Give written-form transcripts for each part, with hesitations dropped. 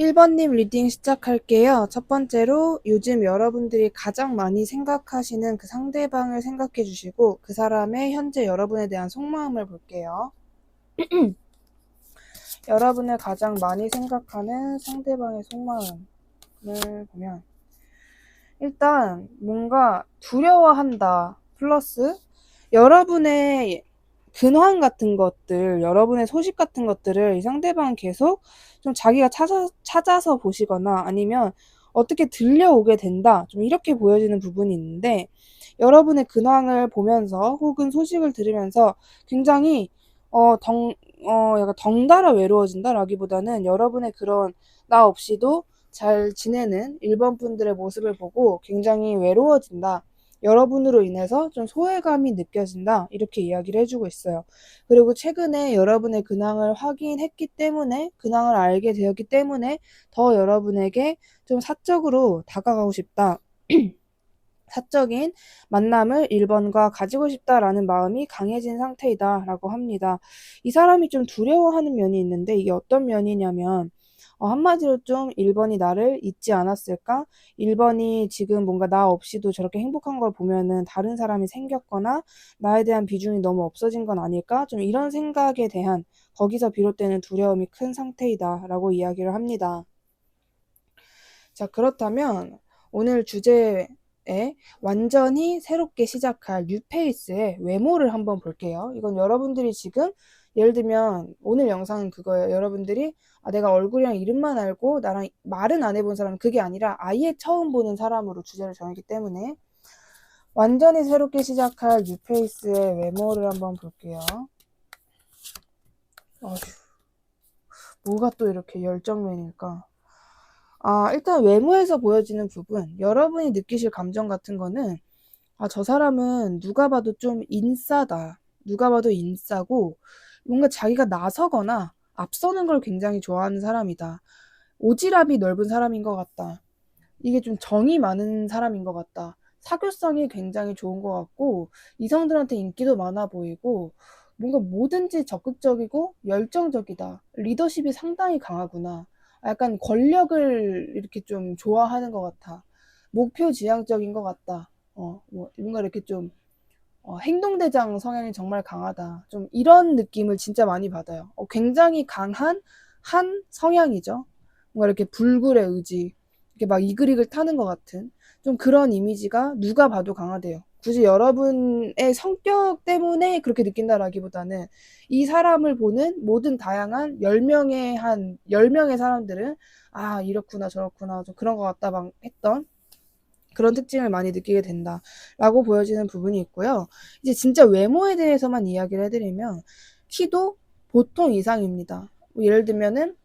1번님 리딩 시작할게요. 첫 번째로 요즘 여러분들이 가장 많이 생각하시는 그 상대방을 생각해 주시고 그 사람의 현재 여러분에 대한 속마음을 볼게요. 여러분을 가장 많이 생각하는 상대방의 속마음을 보면 일단 뭔가 두려워한다 플러스 여러분의 근황 같은 것들, 여러분의 소식 같은 것들을 이 상대방은 계속 좀 자기가 찾아서 보시거나 아니면 어떻게 들려오게 된다. 좀 이렇게 보여지는 부분이 있는데 여러분의 근황을 보면서 혹은 소식을 들으면서 굉장히 약간 덩달아 외로워진다라기보다는 여러분의 그런 나 없이도 잘 지내는 일본 분들의 모습을 보고 굉장히 외로워진다. 여러분으로 인해서 좀 소외감이 느껴진다. 이렇게 이야기를 해주고 있어요. 그리고 최근에 여러분의 근황을 확인했기 때문에, 근황을 알게 되었기 때문에 더 여러분에게 좀 사적으로 다가가고 싶다. 사적인 만남을 1번과 가지고 싶다라는 마음이 강해진 상태이다 라고 합니다. 이 사람이 좀 두려워하는 면이 있는데 이게 어떤 면이냐면 한마디로 좀 1번이 나를 잊지 않았을까? 1번이 지금 뭔가 나 없이도 저렇게 행복한 걸 보면은 다른 사람이 생겼거나 나에 대한 비중이 너무 없어진 건 아닐까? 좀 이런 생각에 대한 거기서 비롯되는 두려움이 큰 상태이다 라고 이야기를 합니다. 자, 그렇다면 오늘 주제에 완전히 새롭게 시작할 뉴페이스의 외모를 한번 볼게요. 이건 여러분들이 지금 예를 들면 오늘 영상은 그거예요. 여러분들이 내가 얼굴이랑 이름만 알고 나랑 말은 안 해본 사람 그게 아니라 아예 처음 보는 사람으로 주제를 정했기 때문에 완전히 새롭게 시작할 뉴페이스의 외모를 한번 볼게요. 어휴, 뭐가 또 이렇게 열정맨일까? 일단 외모에서 보여지는 부분, 여러분이 느끼실 감정 같은 거는, 저 사람은 누가 봐도 좀 인싸다. 누가 봐도 인싸고, 뭔가 자기가 나서거나 앞서는 걸 굉장히 좋아하는 사람이다. 오지랖이 넓은 사람인 것 같다. 이게 좀 정이 많은 사람인 것 같다. 사교성이 굉장히 좋은 것 같고, 이성들한테 인기도 많아 보이고, 뭔가 뭐든지 적극적이고 열정적이다. 리더십이 상당히 강하구나. 약간 권력을 이렇게 좀 좋아하는 것 같아. 목표 지향적인 것 같다. 뭔가 이렇게 좀 행동대장 성향이 정말 강하다. 좀 이런 느낌을 진짜 많이 받아요. 굉장히 강한 한 성향이죠. 뭔가 이렇게 불굴의 의지, 이렇게 막 이글이글 타는 것 같은 좀 그런 이미지가 누가 봐도 강하대요. 굳이 여러분의 성격 때문에 그렇게 느낀다라기보다는 이 사람을 보는 모든 다양한 10명의 사람들은 이렇구나 저렇구나 좀 그런 것 같다 막 했던 그런 특징을 많이 느끼게 된다라고 보여지는 부분이 있고요. 이제 진짜 외모에 대해서만 이야기를 해드리면 키도 보통 이상입니다. 예를 들면은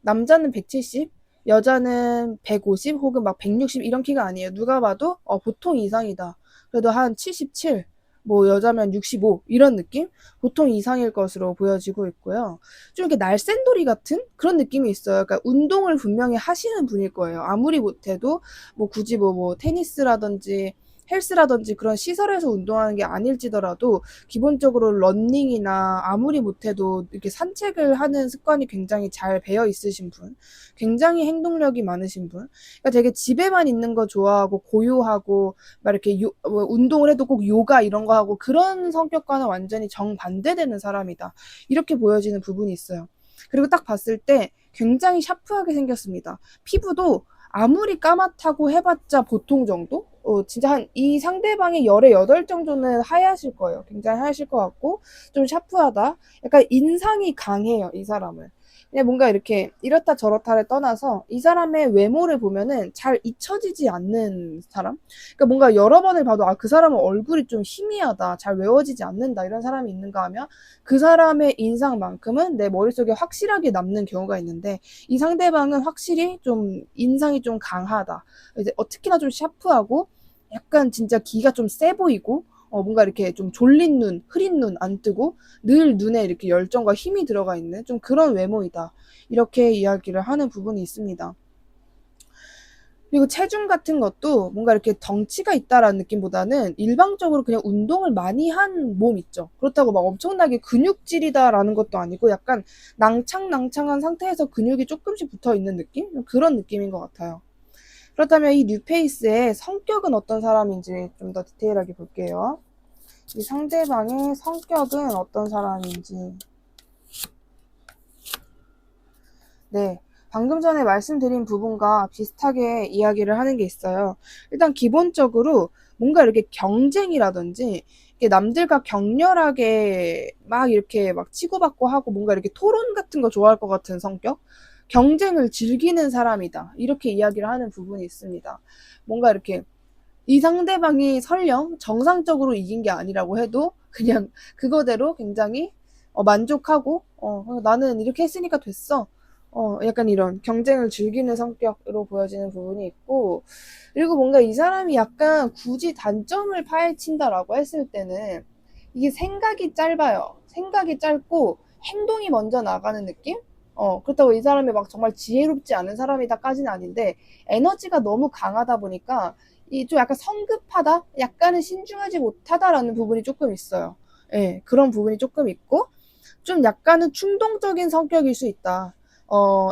남자는 170, 여자는 150 혹은 막 160 이런 키가 아니에요. 누가 봐도 보통 이상이다. 그래도 한 77, 뭐 여자면 65 이런 느낌? 보통 이상일 것으로 보여지고 있고요. 좀 이렇게 날쌘돌이 같은 그런 느낌이 있어요. 그러니까 운동을 분명히 하시는 분일 거예요. 아무리 못해도 뭐 굳이 뭐 테니스라든지 헬스라든지 그런 시설에서 운동하는 게 아닐지더라도 기본적으로 러닝이나 아무리 못해도 이렇게 산책을 하는 습관이 굉장히 잘 배어 있으신 분, 굉장히 행동력이 많으신 분, 그러니까 되게 집에만 있는 거 좋아하고 고요하고 막 이렇게 운동을 해도 꼭 요가 이런 거 하고 그런 성격과는 완전히 정반대되는 사람이다. 이렇게 보여지는 부분이 있어요. 그리고 딱 봤을 때 굉장히 샤프하게 생겼습니다. 피부도 아무리 까맣다고 해봤자 보통 정도? 진짜 이 상대방의 열의 8 정도는 하얗실 거예요. 굉장히 하얗실 것 같고, 좀 샤프하다. 약간 인상이 강해요, 이 사람은. 그냥 뭔가 이렇게 이렇다 저렇다를 떠나서 이 사람의 외모를 보면은 잘 잊혀지지 않는 사람? 그러니까 뭔가 여러 번을 봐도 그 사람은 얼굴이 좀 희미하다, 잘 외워지지 않는다 이런 사람이 있는가 하면 그 사람의 인상만큼은 내 머릿속에 확실하게 남는 경우가 있는데 이 상대방은 확실히 좀 인상이 좀 강하다. 이제 특히나 좀 샤프하고 약간 진짜 기가 좀 세 보이고 뭔가 이렇게 좀 졸린 눈, 흐린 눈 안 뜨고 늘 눈에 이렇게 열정과 힘이 들어가 있는 좀 그런 외모이다. 이렇게 이야기를 하는 부분이 있습니다. 그리고 체중 같은 것도 뭔가 이렇게 덩치가 있다라는 느낌보다는 일방적으로 그냥 운동을 많이 한 몸 있죠. 그렇다고 막 엄청나게 근육질이다라는 것도 아니고 약간 낭창낭창한 상태에서 근육이 조금씩 붙어 있는 느낌? 그런 느낌인 것 같아요. 그렇다면 이 뉴페이스의 성격은 어떤 사람인지 좀 더 디테일하게 볼게요. 이 상대방의 성격은 어떤 사람인지. 네. 방금 전에 말씀드린 부분과 비슷하게 이야기를 하는 게 있어요. 일단 기본적으로 뭔가 이렇게 경쟁이라든지 이게 남들과 격렬하게 막 이렇게 막 치고받고 하고 뭔가 이렇게 토론 같은 거 좋아할 것 같은 성격? 경쟁을 즐기는 사람이다. 이렇게 이야기를 하는 부분이 있습니다. 뭔가 이렇게 이 상대방이 설령 정상적으로 이긴 게 아니라고 해도 그냥 그거대로 굉장히 만족하고 나는 이렇게 했으니까 됐어. 약간 이런 경쟁을 즐기는 성격으로 보여지는 부분이 있고, 그리고 뭔가 이 사람이 약간 굳이 단점을 파헤친다라고 했을 때는 이게 생각이 짧아요. 생각이 짧고 행동이 먼저 나가는 느낌? 그렇다고 이 사람이 막 정말 지혜롭지 않은 사람이다까지는 아닌데 에너지가 너무 강하다 보니까 이 좀 약간 성급하다? 약간은 신중하지 못하다라는 부분이 조금 있어요. 예, 그런 부분이 조금 있고, 좀 약간은 충동적인 성격일 수 있다.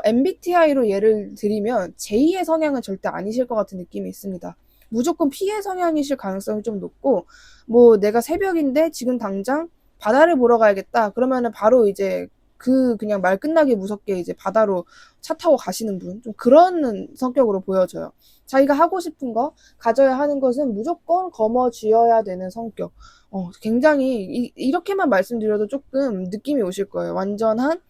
MBTI로 예를 들이면 J의 성향은 절대 아니실 것 같은 느낌이 있습니다. 무조건 P의 성향이실 가능성이 좀 높고, 뭐 내가 새벽인데 지금 당장 바다를 보러 가야겠다. 그러면은 바로 이제 그냥 말 끝나기 무섭게 이제 바다로 차 타고 가시는 분. 좀 그런 성격으로 보여져요. 자기가 하고 싶은 거, 가져야 하는 것은 무조건 거머쥐어야 되는 성격. 굉장히 이렇게만 말씀드려도 조금 느낌이 오실 거예요. 완전한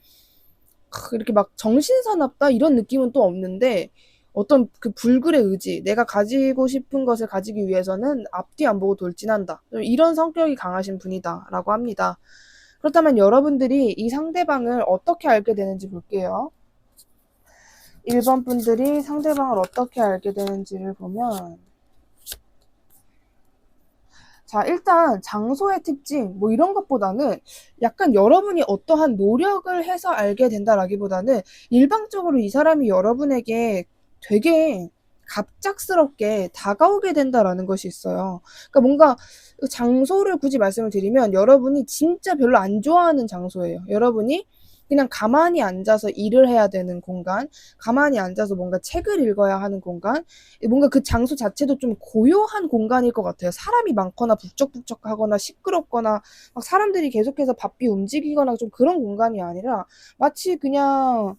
이렇게 막 정신사납다 이런 느낌은 또 없는데 어떤 그 불굴의 의지, 내가 가지고 싶은 것을 가지기 위해서는 앞뒤 안 보고 돌진한다. 이런 성격이 강하신 분이다라고 합니다. 그렇다면 여러분들이 이 상대방을 어떻게 알게 되는지 볼게요. 1번 분들이 상대방을 어떻게 알게 되는지를 보면, 자, 일단 장소의 특징, 뭐 이런 것보다는 약간 여러분이 어떠한 노력을 해서 알게 된다라기보다는 일방적으로 이 사람이 여러분에게 되게 갑작스럽게 다가오게 된다라는 것이 있어요. 그러니까 뭔가 장소를 굳이 말씀을 드리면 여러분이 진짜 별로 안 좋아하는 장소예요. 여러분이 그냥 가만히 앉아서 일을 해야 되는 공간, 가만히 앉아서 뭔가 책을 읽어야 하는 공간, 뭔가 그 장소 자체도 좀 고요한 공간일 것 같아요. 사람이 많거나 북적북적하거나 시끄럽거나 막 사람들이 계속해서 바삐 움직이거나 좀 그런 공간이 아니라 마치 그냥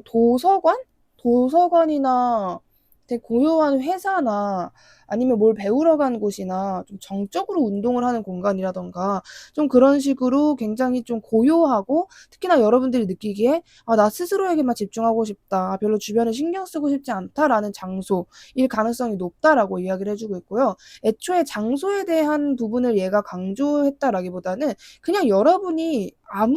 도서관? 도서관이나 되게 고요한 회사나 아니면 뭘 배우러 간 곳이나 좀 정적으로 운동을 하는 공간이라던가 좀 그런 식으로 굉장히 좀 고요하고, 특히나 여러분들이 느끼기에 나 스스로에게만 집중하고 싶다. 별로 주변에 신경 쓰고 싶지 않다라는 장소일 가능성이 높다라고 이야기를 해주고 있고요. 애초에 장소에 대한 부분을 얘가 강조했다라기보다는 그냥 여러분이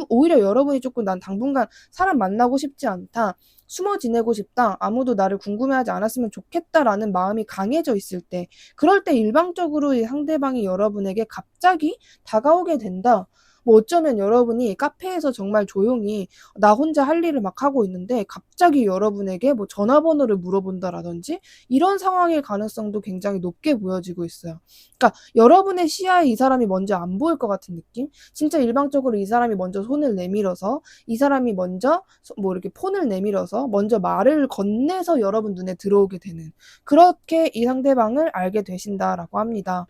오히려 여러분이 조금 난 당분간 사람 만나고 싶지 않다. 숨어 지내고 싶다. 아무도 나를 궁금해하지 않았으면 좋겠다라는 마음이 강해져 있을 때, 그럴 때 일방적으로 이 상대방이 여러분에게 갑자기 다가오게 된다. 뭐 어쩌면 여러분이 카페에서 정말 조용히 나 혼자 할 일을 막 하고 있는데 갑자기 여러분에게 뭐 전화번호를 물어본다라든지 이런 상황일 가능성도 굉장히 높게 보여지고 있어요. 그러니까 여러분의 시야에 이 사람이 먼저 안 보일 것 같은 느낌? 진짜 일방적으로 이 사람이 먼저 손을 내밀어서, 이 사람이 먼저 뭐 이렇게 폰을 내밀어서 먼저 말을 건네서 여러분 눈에 들어오게 되는, 그렇게 이 상대방을 알게 되신다라고 합니다.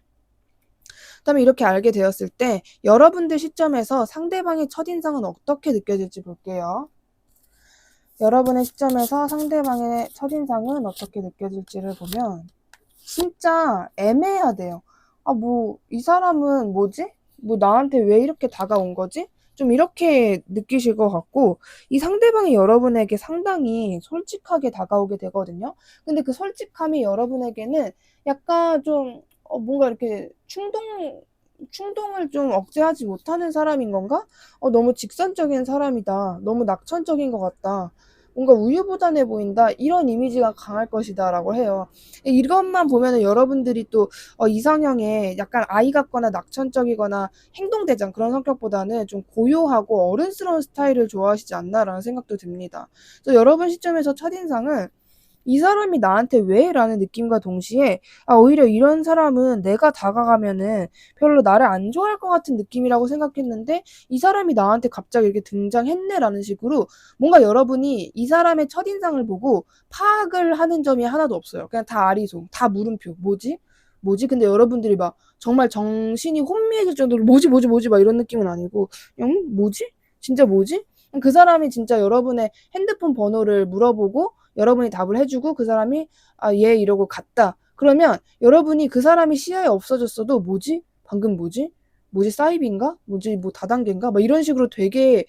그다음에 이렇게 알게 되었을 때 여러분들 시점에서 상대방의 첫인상은 어떻게 느껴질지 볼게요. 여러분의 시점에서 상대방의 첫인상은 어떻게 느껴질지를 보면 진짜 애매하대요. 뭐 이 사람은 뭐지? 뭐 나한테 왜 이렇게 다가온 거지? 좀 이렇게 느끼실 것 같고, 이 상대방이 여러분에게 상당히 솔직하게 다가오게 되거든요. 근데 그 솔직함이 여러분에게는 약간 좀 뭔가 이렇게 충동을 좀 억제하지 못하는 사람인 건가? 너무 직선적인 사람이다. 너무 낙천적인 것 같다. 뭔가 우유부단해 보인다. 이런 이미지가 강할 것이다라고 해요. 이것만 보면은 여러분들이 또 이상형에 약간 아이 같거나 낙천적이거나 행동대장 그런 성격보다는 좀 고요하고 어른스러운 스타일을 좋아하시지 않나라는 생각도 듭니다. 그래서 여러분 시점에서 첫인상은 이 사람이 나한테 왜? 라는 느낌과 동시에 오히려 이런 사람은 내가 다가가면은 별로 나를 안 좋아할 것 같은 느낌이라고 생각했는데 이 사람이 나한테 갑자기 이렇게 등장했네 라는 식으로 뭔가 여러분이 이 사람의 첫인상을 보고 파악을 하는 점이 하나도 없어요. 그냥 다 아리송, 다 물음표. 뭐지? 뭐지? 근데 여러분들이 막 정말 정신이 혼미해질 정도로 뭐지 막 이런 느낌은 아니고 그냥 뭐지? 진짜 뭐지? 그 사람이 진짜 여러분의 핸드폰 번호를 물어보고 여러분이 답을 해주고 그 사람이 예 이러고 갔다. 그러면 여러분이 그 사람이 시야에 없어졌어도 뭐지? 방금 뭐지? 뭐지 사이비인가? 뭐지 뭐 다단계인가? 막 이런 식으로 되게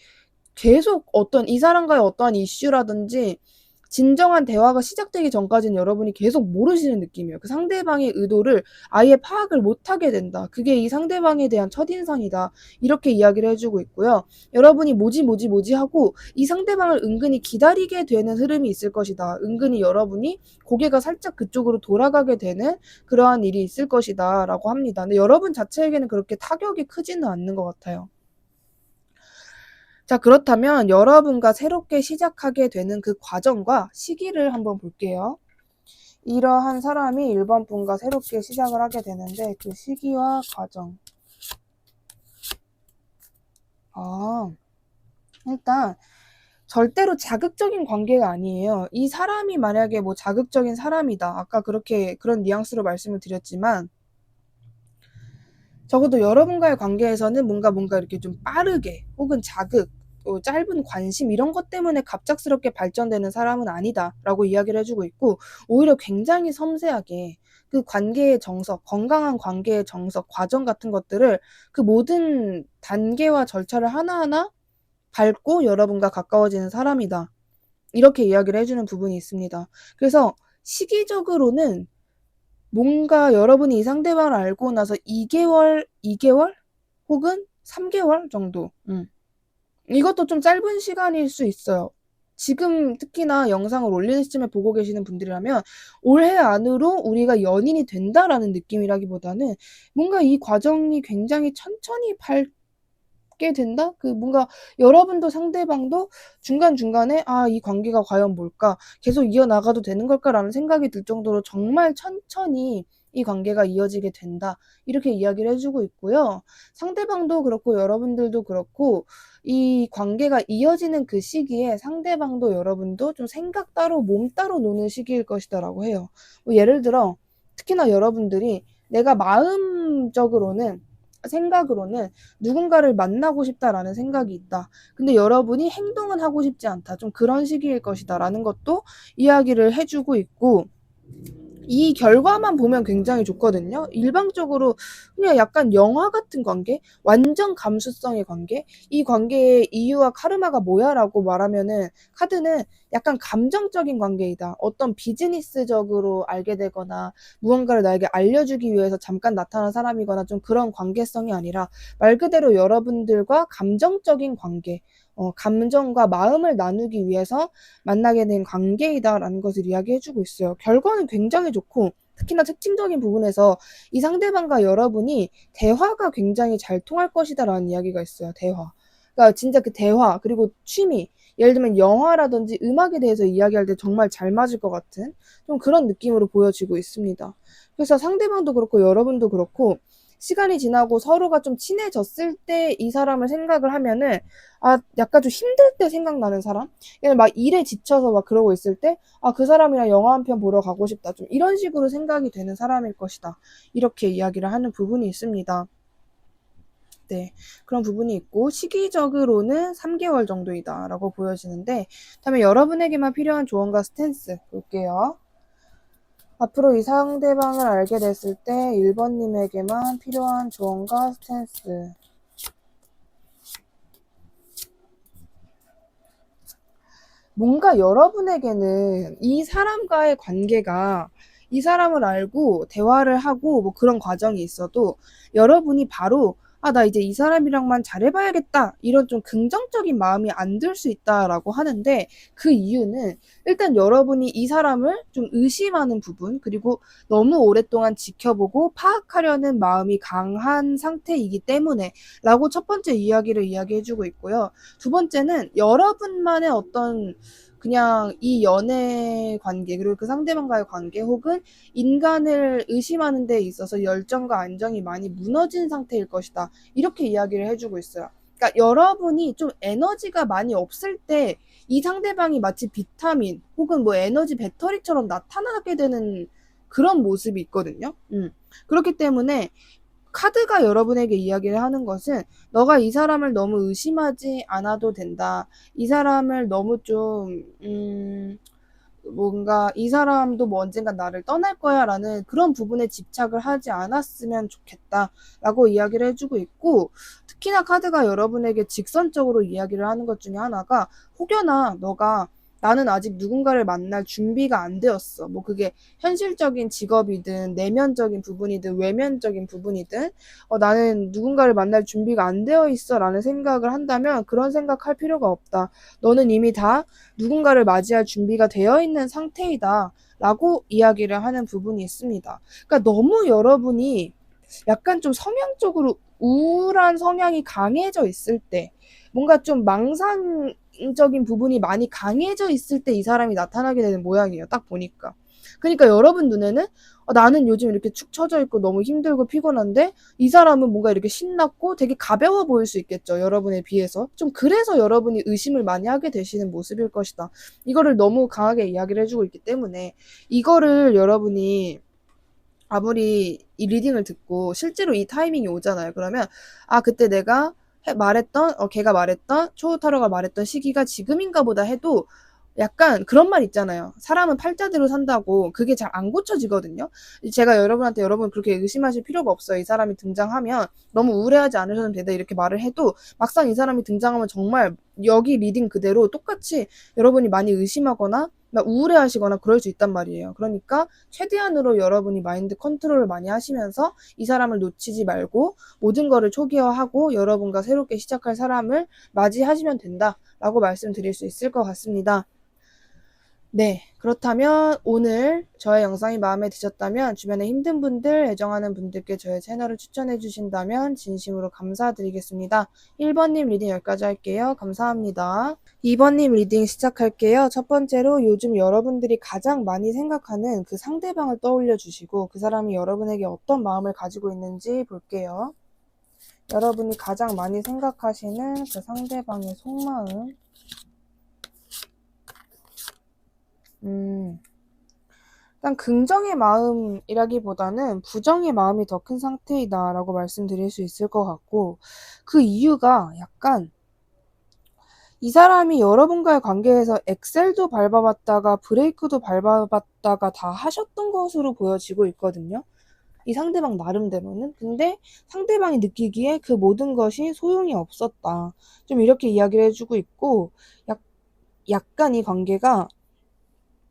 계속 어떤 이 사람과의 어떠한 이슈라든지 진정한 대화가 시작되기 전까지는 여러분이 계속 모르시는 느낌이에요. 그 상대방의 의도를 아예 파악을 못하게 된다. 그게 이 상대방에 대한 첫인상이다. 이렇게 이야기를 해주고 있고요. 여러분이 뭐지 하고 이 상대방을 은근히 기다리게 되는 흐름이 있을 것이다. 은근히 여러분이 고개가 살짝 그쪽으로 돌아가게 되는 그러한 일이 있을 것이다. 라고 합니다. 근데 여러분 자체에게는 그렇게 타격이 크지는 않는 것 같아요. 자, 그렇다면 여러분과 새롭게 시작하게 되는 그 과정과 시기를 한번 볼게요. 이러한 사람이 1번 분과 새롭게 시작을 하게 되는데 그 시기와 과정. 일단 절대로 자극적인 관계가 아니에요. 이 사람이 만약에 뭐 자극적인 사람이다. 아까 그런 뉘앙스로 말씀을 드렸지만 적어도 여러분과의 관계에서는 뭔가 이렇게 좀 빠르게 혹은 자극, 짧은 관심 이런 것 때문에 갑작스럽게 발전되는 사람은 아니다라고 이야기를 해주고 있고 오히려 굉장히 섬세하게 그 관계의 정석, 건강한 관계의 정석, 과정 같은 것들을 그 모든 단계와 절차를 하나하나 밟고 여러분과 가까워지는 사람이다. 이렇게 이야기를 해주는 부분이 있습니다. 그래서 시기적으로는 뭔가 여러분이 이 상대방을 알고 나서 2개월 혹은 3개월 정도. 이것도 좀 짧은 시간일 수 있어요. 지금 특히나 영상을 올리는 시점에 보고 계시는 분들이라면 올해 안으로 우리가 연인이 된다라는 느낌이라기보다는 뭔가 이 과정이 굉장히 천천히 밟게 된다? 그 뭔가 여러분도 상대방도 중간중간에 이 관계가 과연 뭘까? 계속 이어나가도 되는 걸까라는 생각이 들 정도로 정말 천천히 이 관계가 이어지게 된다. 이렇게 이야기를 해주고 있고요. 상대방도 그렇고 여러분들도 그렇고 이 관계가 이어지는 그 시기에 상대방도 여러분도 좀 생각 따로 몸 따로 노는 시기일 것이다라고 해요. 뭐 예를 들어 특히나 여러분들이 내가 생각으로는 누군가를 만나고 싶다라는 생각이 있다. 근데 여러분이 행동은 하고 싶지 않다. 좀 그런 시기일 것이다. 라는 것도 이야기를 해주고 있고 이 결과만 보면 굉장히 좋거든요. 일방적으로 그냥 약간 영화 같은 관계, 완전 감수성의 관계, 이 관계의 이유와 카르마가 뭐야? 라고 말하면은 카드는 약간 감정적인 관계이다. 어떤 비즈니스적으로 알게 되거나 무언가를 나에게 알려주기 위해서 잠깐 나타난 사람이거나 좀 그런 관계성이 아니라 말 그대로 여러분들과 감정적인 관계, 감정과 마음을 나누기 위해서 만나게 된 관계이다라는 것을 이야기해주고 있어요. 결과는 굉장히 좋고 특히나 특징적인 부분에서 이 상대방과 여러분이 대화가 굉장히 잘 통할 것이다라는 이야기가 있어요. 대화. 그러니까 진짜 그 대화 그리고 취미 예를 들면 영화라든지 음악에 대해서 이야기할 때 정말 잘 맞을 것 같은 좀 그런 느낌으로 보여지고 있습니다. 그래서 상대방도 그렇고 여러분도 그렇고 시간이 지나고 서로가 좀 친해졌을 때 이 사람을 생각을 하면은 약간 좀 힘들 때 생각나는 사람? 얘는 막 일에 지쳐서 막 그러고 있을 때 그 사람이랑 영화 한 편 보러 가고 싶다. 좀 이런 식으로 생각이 되는 사람일 것이다. 이렇게 이야기를 하는 부분이 있습니다. 네, 그런 부분이 있고 시기적으로는 3개월 정도이다 라고 보여지는데 다음에 여러분에게만 필요한 조언과 스탠스 볼게요. 앞으로 이 상대방을 알게 됐을 때 1번님에게만 필요한 조언과 스탠스. 뭔가 여러분에게는 이 사람과의 관계가 이 사람을 알고 대화를 하고 뭐 그런 과정이 있어도 여러분이 바로 나 이제 이 사람이랑만 잘해봐야겠다. 이런 좀 긍정적인 마음이 안 들 수 있다라고 하는데 그 이유는 일단 여러분이 이 사람을 좀 의심하는 부분 그리고 너무 오랫동안 지켜보고 파악하려는 마음이 강한 상태이기 때문에 라고 첫 번째 이야기를 이야기해주고 있고요. 두 번째는 여러분만의 어떤 그냥 이 연애 관계 그리고 그 상대방과의 관계 혹은 인간을 의심하는 데 있어서 열정과 안정이 많이 무너진 상태일 것이다. 이렇게 이야기를 해주고 있어요. 그러니까 여러분이 좀 에너지가 많이 없을 때 이 상대방이 마치 비타민 혹은 뭐 에너지 배터리처럼 나타나게 되는 그런 모습이 있거든요. 그렇기 때문에 카드가 여러분에게 이야기를 하는 것은 너가 이 사람을 너무 의심하지 않아도 된다. 이 사람을 너무 좀 뭔가 이 사람도 뭐 언젠가 나를 떠날 거야 라는 그런 부분에 집착을 하지 않았으면 좋겠다 라고 이야기를 해주고 있고, 특히나 카드가 여러분에게 직선적으로 이야기를 하는 것 중에 하나가, 혹여나 너가 나는 아직 누군가를 만날 준비가 안 되었어, 뭐 그게 현실적인 직업이든 내면적인 부분이든 외면적인 부분이든, 나는 누군가를 만날 준비가 안 되어 있어 라는 생각을 한다면 그런 생각할 필요가 없다. 너는 이미 다 누군가를 맞이할 준비가 되어 있는 상태이다 라고 이야기를 하는 부분이 있습니다. 그러니까 너무 여러분이 약간 좀 성향적으로 우울한 성향이 강해져 있을 때, 뭔가 좀 망상적인 부분이 많이 강해져 있을 때 이 사람이 나타나게 되는 모양이에요. 딱 보니까. 그러니까 여러분 눈에는 나는 요즘 이렇게 축 처져 있고 너무 힘들고 피곤한데 이 사람은 뭔가 이렇게 신났고 되게 가벼워 보일 수 있겠죠. 여러분에 비해서. 좀 그래서 여러분이 의심을 많이 하게 되시는 모습일 것이다. 이거를 너무 강하게 이야기를 해주고 있기 때문에, 이거를 여러분이 아무리 이 리딩을 듣고 실제로 이 타이밍이 오잖아요. 그러면 그때 내가 걔가 말했던, 초타로가 말했던 시기가 지금인가 보다 해도 약간 그런 말 있잖아요. 사람은 팔자대로 산다고. 그게 잘 안 고쳐지거든요. 제가 여러분한테 여러분 그렇게 의심하실 필요가 없어요. 이 사람이 등장하면 너무 우울해하지 않으셔도 된다 이렇게 말을 해도, 막상 이 사람이 등장하면 정말 여기 리딩 그대로 똑같이 여러분이 많이 의심하거나 막 우울해하시거나 그럴 수 있단 말이에요. 그러니까 최대한으로 여러분이 마인드 컨트롤을 많이 하시면서 이 사람을 놓치지 말고 모든 거를 초기화하고 여러분과 새롭게 시작할 사람을 맞이하시면 된다라고 말씀드릴 수 있을 것 같습니다. 네, 그렇다면 오늘 저의 영상이 마음에 드셨다면 주변에 힘든 분들, 애정하는 분들께 저의 채널을 추천해 주신다면 진심으로 감사드리겠습니다. 1번님 리딩 여기까지 할게요. 감사합니다. 2번님 리딩 시작할게요. 첫 번째로 요즘 여러분들이 가장 많이 생각하는 그 상대방을 떠올려 주시고 그 사람이 여러분에게 어떤 마음을 가지고 있는지 볼게요. 여러분이 가장 많이 생각하시는 그 상대방의 속마음. 일단 긍정의 마음이라기보다는 부정의 마음이 더 큰 상태이다 라고 말씀드릴 수 있을 것 같고, 그 이유가 약간 이 사람이 여러분과의 관계에서 엑셀도 밟아봤다가 브레이크도 밟아봤다가 다 하셨던 것으로 보여지고 있거든요. 이 상대방 나름대로는. 근데 상대방이 느끼기에 그 모든 것이 소용이 없었다, 좀 이렇게 이야기를 해주고 있고, 약간 이 관계가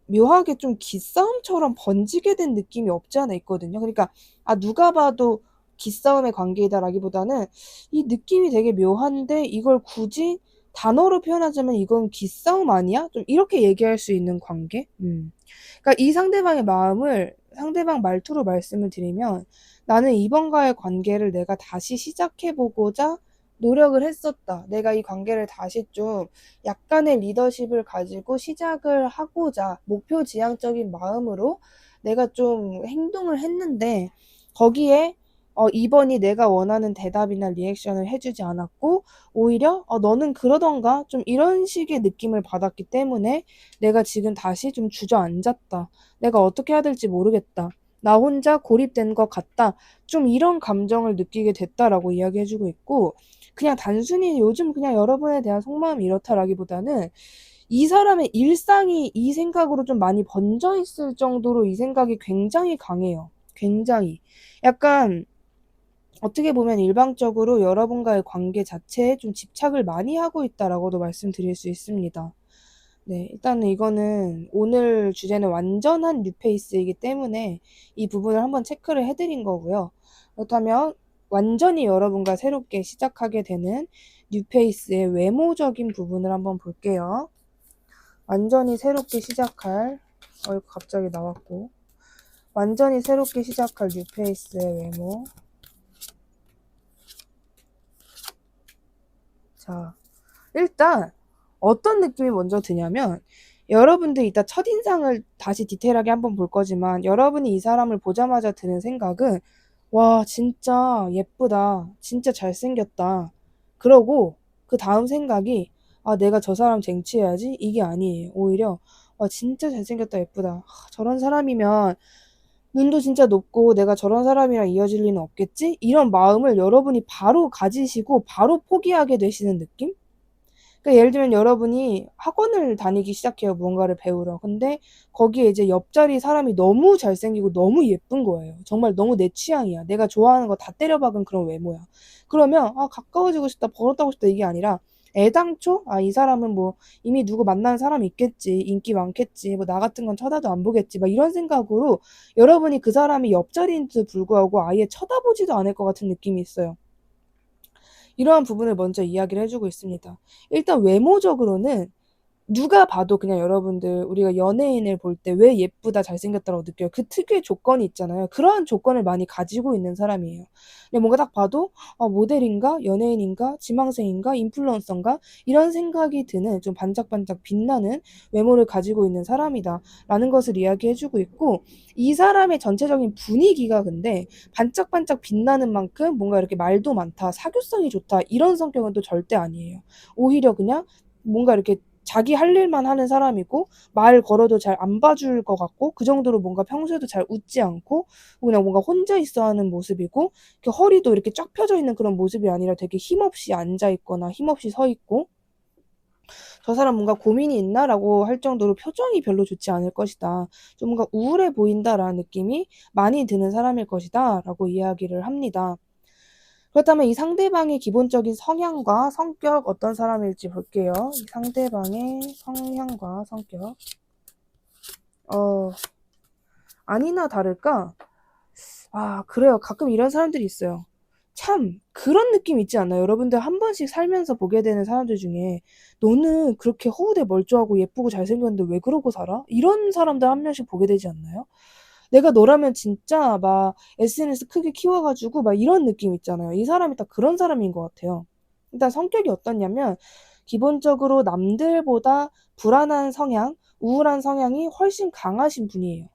묘하게 좀 기싸움처럼 번지게 된 느낌이 없지 않아 있거든요. 그러니까 누가 봐도 기싸움의 관계이다라기보다는 이 느낌이 되게 묘한데 이걸 굳이 단어로 표현하자면 이건 기싸움 아니야? 좀 이렇게 얘기할 수 있는 관계? 그러니까 이 상대방의 마음을 상대방 말투로 말씀을 드리면, 나는 이번과의 관계를 내가 다시 시작해보고자 노력을 했었다. 내가 이 관계를 다시 좀 약간의 리더십을 가지고 시작을 하고자 목표 지향적인 마음으로 내가 좀 행동을 했는데, 거기에 2번이 내가 원하는 대답이나 리액션을 해주지 않았고 오히려 너는 그러던가 좀 이런 식의 느낌을 받았기 때문에 내가 지금 다시 좀 주저앉았다. 내가 어떻게 해야 될지 모르겠다. 나 혼자 고립된 것 같다. 좀 이런 감정을 느끼게 됐다라고 이야기해주고 있고, 그냥 단순히 요즘 그냥 여러분에 대한 속마음이 이렇다라기보다는 이 사람의 일상이 이 생각으로 좀 많이 번져 있을 정도로 이 생각이 굉장히 강해요. 굉장히. 약간 어떻게 보면 일방적으로 여러분과의 관계 자체에 좀 집착을 많이 하고 있다라고도 말씀드릴 수 있습니다. 네, 일단은 이거는 오늘 주제는 완전한 뉴페이스이기 때문에 이 부분을 한번 체크를 해드린 거고요. 그렇다면 완전히 여러분과 새롭게 시작하게 되는 뉴페이스의 외모적인 부분을 한번 볼게요. 완전히 새롭게 시작할, 갑자기 나왔고, 완전히 새롭게 시작할 뉴페이스의 외모. 자, 일단 어떤 느낌이 먼저 드냐면, 여러분들 이따 첫인상을 다시 디테일하게 한번 볼 거지만 여러분이 이 사람을 보자마자 드는 생각은 와 진짜 예쁘다, 진짜 잘생겼다, 그러고 그 다음 생각이 내가 저 사람 쟁취해야지, 이게 아니에요. 오히려 와 진짜 잘생겼다, 예쁘다, 저런 사람이면 눈도 진짜 높고 내가 저런 사람이랑 이어질 리는 없겠지? 이런 마음을 여러분이 바로 가지시고 바로 포기하게 되시는 느낌? 그러니까 예를 들면 여러분이 학원을 다니기 시작해요. 무언가를 배우러. 근데 거기에 이제 옆자리 사람이 너무 잘생기고 너무 예쁜 거예요. 정말 너무 내 취향이야. 내가 좋아하는 거 다 때려박은 그런 외모야. 그러면 가까워지고 싶다, 버릇하고 싶다 이게 아니라 애당초 이 사람은 뭐 이미 누구 만나는 사람이 있겠지. 인기 많겠지. 뭐 나 같은 건 쳐다도 안 보겠지. 막 이런 생각으로 여러분이 그 사람이 옆자리인데도 불구하고 아예 쳐다보지도 않을 것 같은 느낌이 있어요. 이러한 부분을 먼저 이야기를 해주고 있습니다. 일단 외모적으로는 누가 봐도 그냥 여러분들 우리가 연예인을 볼 때 왜 예쁘다 잘생겼다라고 느껴요. 그 특유의 조건이 있잖아요. 그러한 조건을 많이 가지고 있는 사람이에요. 근데 뭔가 딱 봐도 모델인가 연예인인가 지망생인가 인플루언서인가 이런 생각이 드는 좀 반짝반짝 빛나는 외모를 가지고 있는 사람이다 라는 것을 이야기해주고 있고, 이 사람의 전체적인 분위기가 근데 반짝반짝 빛나는 만큼 뭔가 이렇게 말도 많다 사교성이 좋다 이런 성격은 또 절대 아니에요. 오히려 그냥 뭔가 이렇게 자기 할 일만 하는 사람이고 말 걸어도 잘 안 봐줄 것 같고 그 정도로 뭔가 평소에도 잘 웃지 않고 그냥 뭔가 혼자 있어 하는 모습이고, 이렇게 허리도 이렇게 쫙 펴져 있는 그런 모습이 아니라 되게 힘없이 앉아 있거나 힘없이 서 있고, 저 사람 뭔가 고민이 있나라고 할 정도로 표정이 별로 좋지 않을 것이다. 좀 뭔가 우울해 보인다라는 느낌이 많이 드는 사람일 것이다 라고 이야기를 합니다. 그렇다면 이 상대방의 기본적인 성향과 성격 어떤 사람일지 볼게요. 이 상대방의 성향과 성격. 아니나 다를까? 그래요. 가끔 이런 사람들이 있어요. 참, 그런 느낌 있지 않나요? 여러분들 한 번씩 살면서 보게 되는 사람들 중에 너는 그렇게 허우대 멀쩡하고 예쁘고 잘생겼는데 왜 그러고 살아? 이런 사람들 한 명씩 보게 되지 않나요? 내가 너라면 진짜 막 SNS 크게 키워가지고 막 이런 느낌 있잖아요. 이 사람이 딱 그런 사람인 것 같아요. 일단 성격이 어떻냐면 기본적으로 남들보다 불안한 성향, 우울한 성향이 훨씬 강하신 분이에요.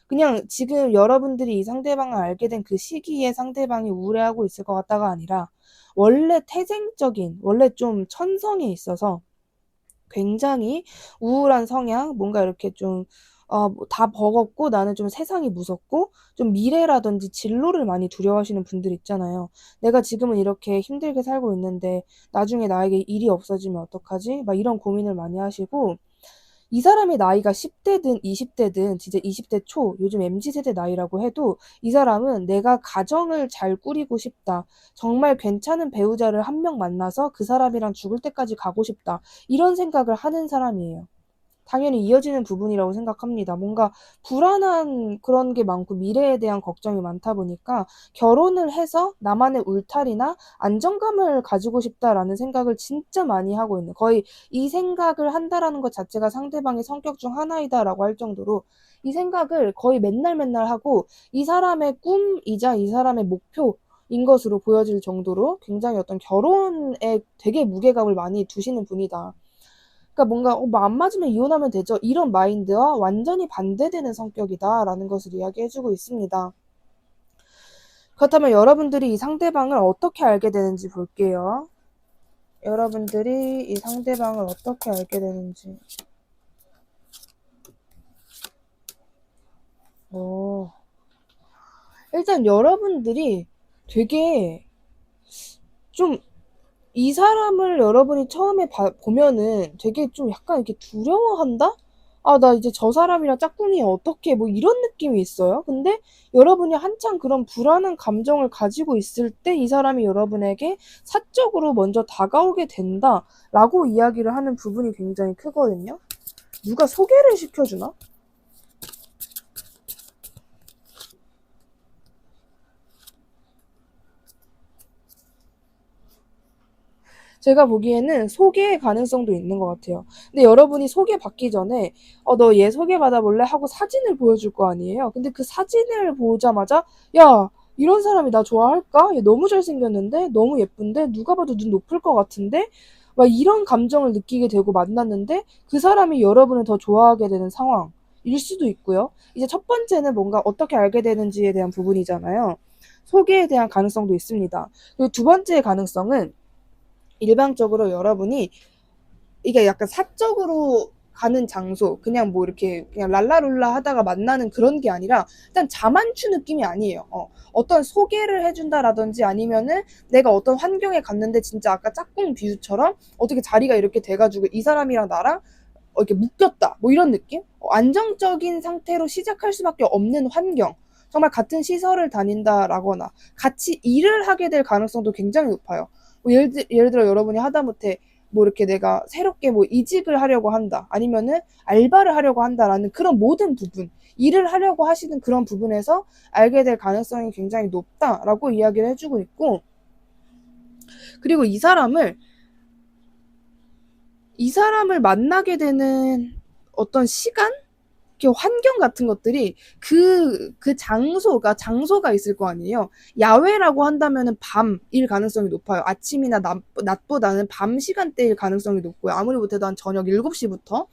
그냥 지금 여러분들이 이 상대방을 알게 된 그 시기에 상대방이 우울해하고 있을 것 같다가 아니라 원래 태생적인, 원래 좀 천성에 있어서 굉장히 우울한 성향, 뭔가 이렇게 좀, 다 버겁고 나는 좀 세상이 무섭고 좀 미래라든지 진로를 많이 두려워하시는 분들 있잖아요. 내가 지금은 이렇게 힘들게 살고 있는데 나중에 나에게 일이 없어지면 어떡하지? 막 이런 고민을 많이 하시고, 이 사람의 나이가 10대든 20대든 진짜 20대 초, 요즘 MZ세대 나이라고 해도 이 사람은 내가 가정을 잘 꾸리고 싶다. 정말 괜찮은 배우자를 한 명 만나서 그 사람이랑 죽을 때까지 가고 싶다. 이런 생각을 하는 사람이에요. 당연히 이어지는 부분이라고 생각합니다. 뭔가 불안한 그런 게 많고 미래에 대한 걱정이 많다 보니까 결혼을 해서 나만의 울타리나 안정감을 가지고 싶다라는 생각을 진짜 많이 하고 있는, 거의 이 생각을 한다라는 것 자체가 상대방의 성격 중 하나이다라고 할 정도로 이 생각을 거의 맨날 맨날 하고 이 사람의 꿈이자 이 사람의 목표인 것으로 보여질 정도로 굉장히 어떤 결혼에 되게 무게감을 많이 두시는 분이다. 그러니까 뭔가 뭐 안 맞으면 이혼하면 되죠. 이런 마인드와 완전히 반대되는 성격이다라는 것을 이야기해주고 있습니다. 그렇다면 여러분들이 이 상대방을 어떻게 알게 되는지 볼게요. 여러분들이 이 상대방을 어떻게 알게 되는지. 일단 여러분들이 되게 좀 이 사람을 여러분이 처음에 보면은 되게 좀 약간 이렇게 두려워한다? 나 이제 저 사람이랑 짝꿍이 어떻게 뭐 이런 느낌이 있어요. 근데 여러분이 한창 그런 불안한 감정을 가지고 있을 때 이 사람이 여러분에게 사적으로 먼저 다가오게 된다라고 이야기를 하는 부분이 굉장히 크거든요. 누가 소개를 시켜주나? 제가 보기에는 소개의 가능성도 있는 것 같아요. 근데 여러분이 소개받기 전에 너 얘 소개받아 볼래? 하고 사진을 보여줄 거 아니에요. 근데 그 사진을 보자마자 야, 이런 사람이 나 좋아할까? 얘 너무 잘생겼는데? 너무 예쁜데? 누가 봐도 눈 높을 것 같은데? 막 이런 감정을 느끼게 되고 만났는데 그 사람이 여러분을 더 좋아하게 되는 상황일 수도 있고요. 이제 첫 번째는 뭔가 어떻게 알게 되는지에 대한 부분이잖아요. 소개에 대한 가능성도 있습니다. 그리고 두 번째 가능성은 일방적으로 여러분이 이게 약간 사적으로 가는 장소, 그냥 뭐 이렇게 그냥 랄라룰라 하다가 만나는 그런 게 아니라 일단 자만추 느낌이 아니에요. 어떤 소개를 해준다라든지 아니면은 내가 어떤 환경에 갔는데 진짜 아까 짝꿍 비유처럼 어떻게 자리가 이렇게 돼가지고 이 사람이랑 나랑 이렇게 묶였다. 뭐 이런 느낌? 안정적인 상태로 시작할 수밖에 없는 환경. 정말 같은 시설을 다닌다라거나 같이 일을 하게 될 가능성도 굉장히 높아요. 뭐 예를 들어 여러분이 하다못해 뭐 이렇게 내가 새롭게 뭐 이직을 하려고 한다. 아니면은 알바를 하려고 한다라는 그런 모든 부분. 일을 하려고 하시는 그런 부분에서 알게 될 가능성이 굉장히 높다라고 이야기를 해주고 있고, 그리고 이 사람을 만나게 되는 어떤 시간? 환경 같은 것들이 그 장소가 있을 거 아니에요. 야외라고 한다면은 밤일 가능성이 높아요. 아침이나 낮보다는 밤 시간대일 가능성이 높고요. 아무리 못해도 한 저녁 7시부터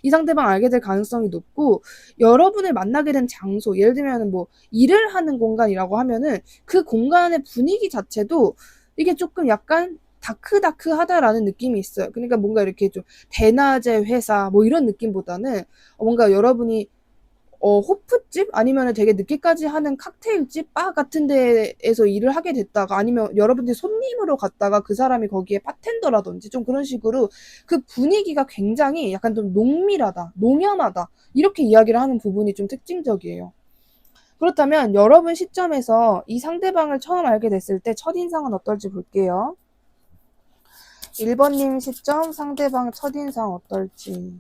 이 상대방 알게 될 가능성이 높고, 여러분을 만나게 된 장소, 예를 들면 뭐 일을 하는 공간이라고 하면은 그 공간의 분위기 자체도 이게 조금 약간 다크다크하다라는 느낌이 있어요. 그러니까 뭔가 이렇게 좀 대낮의 회사 뭐 이런 느낌보다는 뭔가 여러분이 호프집 아니면 되게 늦게까지 하는 칵테일집 바 같은 데에서 일을 하게 됐다가, 아니면 여러분들이 손님으로 갔다가 그 사람이 거기에 바텐더라든지 좀 그런 식으로 그 분위기가 굉장히 약간 좀 농밀하다, 농염하다 이렇게 이야기를 하는 부분이 좀 특징적이에요. 그렇다면 여러분 시점에서 이 상대방을 처음 알게 됐을 때 첫인상은 어떨지 볼게요. 1번님 시점 상대방 첫인상 어떨지.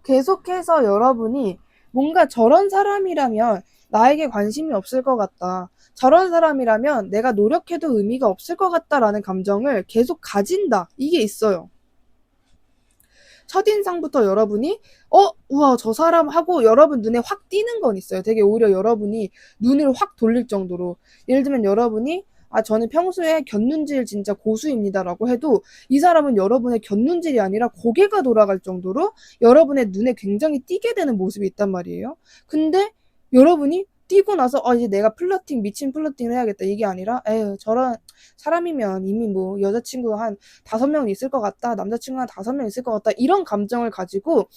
계속해서 여러분이 뭔가 저런 사람이라면 나에게 관심이 없을 것 같다. 저런 사람이라면 내가 노력해도 의미가 없을 것 같다라는 감정을 계속 가진다. 이게 있어요. 첫인상부터 여러분이 우와 저 사람 하고 여러분 눈에 확 띄는 건 있어요. 되게 오히려 여러분이 눈을 확 돌릴 정도로. 예를 들면 여러분이 저는 평소에 곁눈질 진짜 고수입니다라고 해도 이 사람은 여러분의 곁눈질이 아니라 고개가 돌아갈 정도로 여러분의 눈에 굉장히 띄게 되는 모습이 있단 말이에요. 근데 여러분이 띄고 나서 이제 내가 미친 플러팅을 해야겠다 이게 아니라 에휴 저런 사람이면 이미 뭐 여자친구 한 5명은 있을 것 같다, 남자친구 한 5명 있을 것 같다 이런 감정을 가지고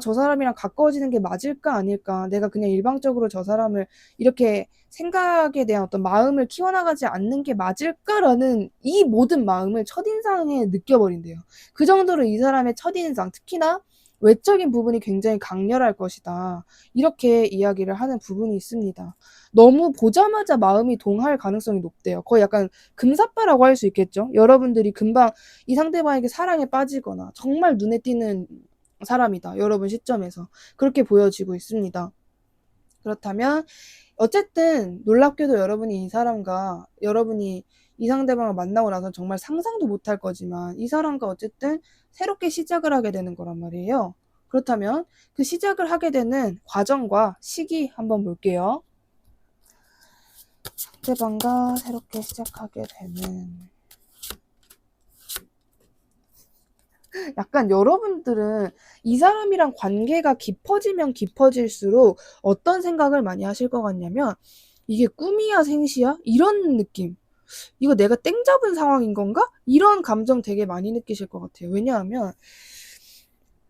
저 사람이랑 가까워지는 게 맞을까 아닐까, 내가 그냥 일방적으로 저 사람을 이렇게 생각에 대한 어떤 마음을 키워나가지 않는 게 맞을까라는 이 모든 마음을 첫인상에 느껴버린대요. 그 정도로 이 사람의 첫인상, 특히나 외적인 부분이 굉장히 강렬할 것이다. 이렇게 이야기를 하는 부분이 있습니다. 너무 보자마자 마음이 동할 가능성이 높대요. 거의 약간 금사빠라고 할 수 있겠죠. 여러분들이 금방 이 상대방에게 사랑에 빠지거나 정말 눈에 띄는 사람이다. 여러분 시점에서 그렇게 보여지고 있습니다. 그렇다면 어쨌든 놀랍게도 여러분이 이 상대방을 만나고 나서 정말 상상도 못할 거지만 이 사람과 어쨌든 새롭게 시작을 하게 되는 거란 말이에요. 그렇다면 그 시작을 하게 되는 과정과 시기 한번 볼게요. 상대방과 새롭게 시작하게 되는, 약간 여러분들은 이 사람이랑 관계가 깊어지면 깊어질수록 어떤 생각을 많이 하실 것 같냐면, 이게 꿈이야 생시야? 이런 느낌. 이거 내가 땡 잡은 상황인 건가? 이런 감정 되게 많이 느끼실 것 같아요. 왜냐하면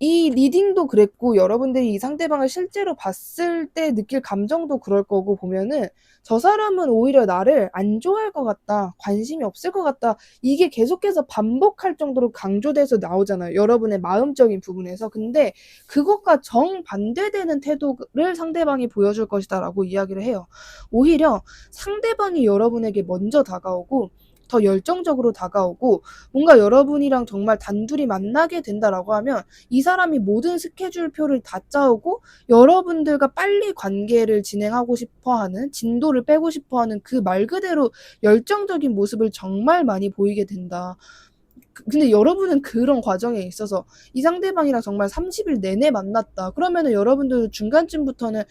이 리딩도 그랬고 여러분들이 이 상대방을 실제로 봤을 때 느낄 감정도 그럴 거고 보면은 저 사람은 오히려 나를 안 좋아할 것 같다, 관심이 없을 것 같다, 이게 계속해서 반복할 정도로 강조돼서 나오잖아요. 여러분의 마음적인 부분에서. 근데 그것과 정반대되는 태도를 상대방이 보여줄 것이다 라고 이야기를 해요. 오히려 상대방이 여러분에게 먼저 다가오고 더 열정적으로 다가오고 뭔가 여러분이랑 정말 단둘이 만나게 된다라고 하면 이 사람이 모든 스케줄표를 다 짜오고 여러분들과 빨리 관계를 진행하고 싶어하는, 진도를 빼고 싶어하는 그 말 그대로 열정적인 모습을 정말 많이 보이게 된다. 근데 여러분은 그런 과정에 있어서 이 상대방이랑 정말 30일 내내 만났다. 그러면은 여러분들 중간쯤부터는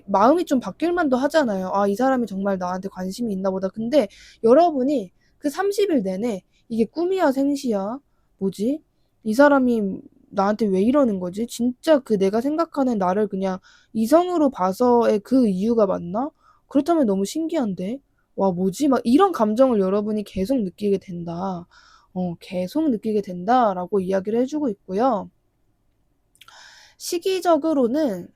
마음이 좀 바뀔 만도 하잖아요. 이 사람이 정말 나한테 관심이 있나 보다. 근데 여러분이 그 30일 내내 이게 꿈이야 생시야? 뭐지? 이 사람이 나한테 왜 이러는 거지? 진짜 그 내가 생각하는 나를 그냥 이성으로 봐서의 그 이유가 맞나? 그렇다면 너무 신기한데? 와, 뭐지? 막 이런 감정을 여러분이 계속 느끼게 된다. 계속 느끼게 된다라고 이야기를 해주고 있고요. 시기적으로는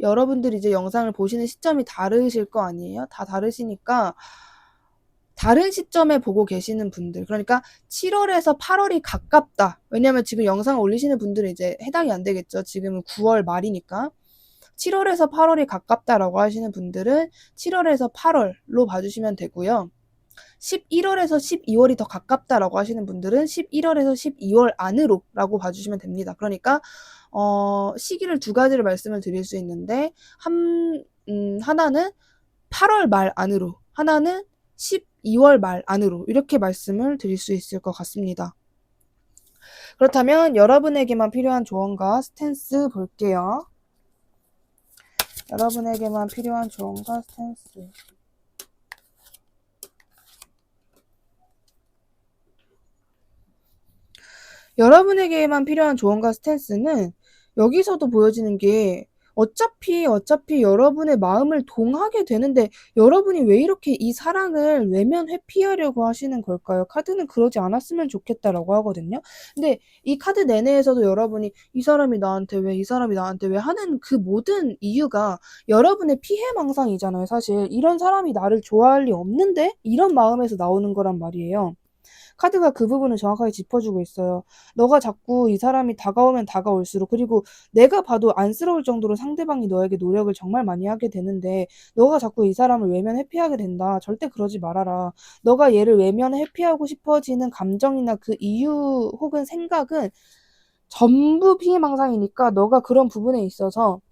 여러분들이 이제 영상을 보시는 시점이 다르실 거 아니에요? 다 다르시니까 다른 시점에 보고 계시는 분들, 그러니까 7월에서 8월이 가깝다. 왜냐면 지금 영상 올리시는 분들은 이제 해당이 안 되겠죠. 지금은 9월 말이니까. 7월에서 8월이 가깝다라고 하시는 분들은 7월에서 8월로 봐주시면 되고요. 11월에서 12월이 더 가깝다라고 하시는 분들은 11월에서 12월 안으로 라고 봐주시면 됩니다. 그러니까 시기를 두 가지를 말씀을 드릴 수 있는데 하나는 8월 말 안으로, 하나는 12월 말 안으로 이렇게 말씀을 드릴 수 있을 것 같습니다. 그렇다면 여러분에게만 필요한 조언과 스탠스 볼게요. 여러분에게만 필요한 조언과 스탠스. 여러분에게만 필요한 조언과 스탠스는 여기서도 보여지는 게 어차피 여러분의 마음을 동하게 되는데 여러분이 왜 이렇게 이 사랑을 외면 회피하려고 하시는 걸까요? 카드는 그러지 않았으면 좋겠다라고 하거든요. 근데 이 카드 내내에서도 여러분이 이 사람이 나한테 왜 하는 그 모든 이유가 여러분의 피해망상이잖아요. 사실 이런 사람이 나를 좋아할 리 없는데 이런 마음에서 나오는 거란 말이에요. 카드가 그 부분을 정확하게 짚어주고 있어요. 너가 자꾸 이 사람이 다가오면 다가올수록, 그리고 내가 봐도 안쓰러울 정도로 상대방이 너에게 노력을 정말 많이 하게 되는데 너가 자꾸 이 사람을 외면 회피하게 된다. 절대 그러지 말아라. 너가 얘를 외면 회피하고 싶어지는 감정이나 그 이유 혹은 생각은 전부 피해망상이니까 너가 그런 부분에 있어서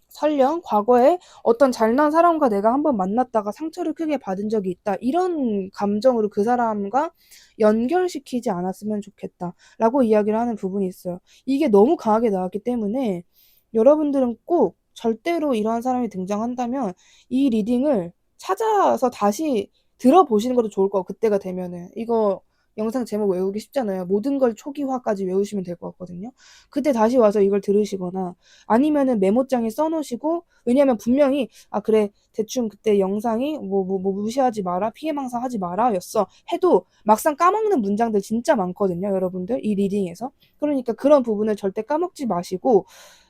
설령 과거에 어떤 잘난 사람과 내가 한번 만났다가 상처를 크게 받은 적이 있다. 이런 감정으로 그 사람과 연결시키지 않았으면 좋겠다. 라고 이야기를 하는 부분이 있어요. 이게 너무 강하게 나왔기 때문에 여러분들은 꼭 절대로 이러한 사람이 등장한다면 이 리딩을 찾아서 다시 들어보시는 것도 좋을 것 같고, 그때가 되면은. 이거 영상 제목 외우기 쉽잖아요. 모든 걸 초기화까지 외우시면 될 것 같거든요. 그때 다시 와서 이걸 들으시거나 아니면은 메모장에 써놓으시고, 왜냐면 분명히 그래 대충 그때 영상이 뭐 무시하지 마라, 피해망상 하지 마라 였어 해도 막상 까먹는 문장들 진짜 많거든요, 여러분들 이 리딩에서. 그러니까 그런 부분을 절대 까먹지 마시고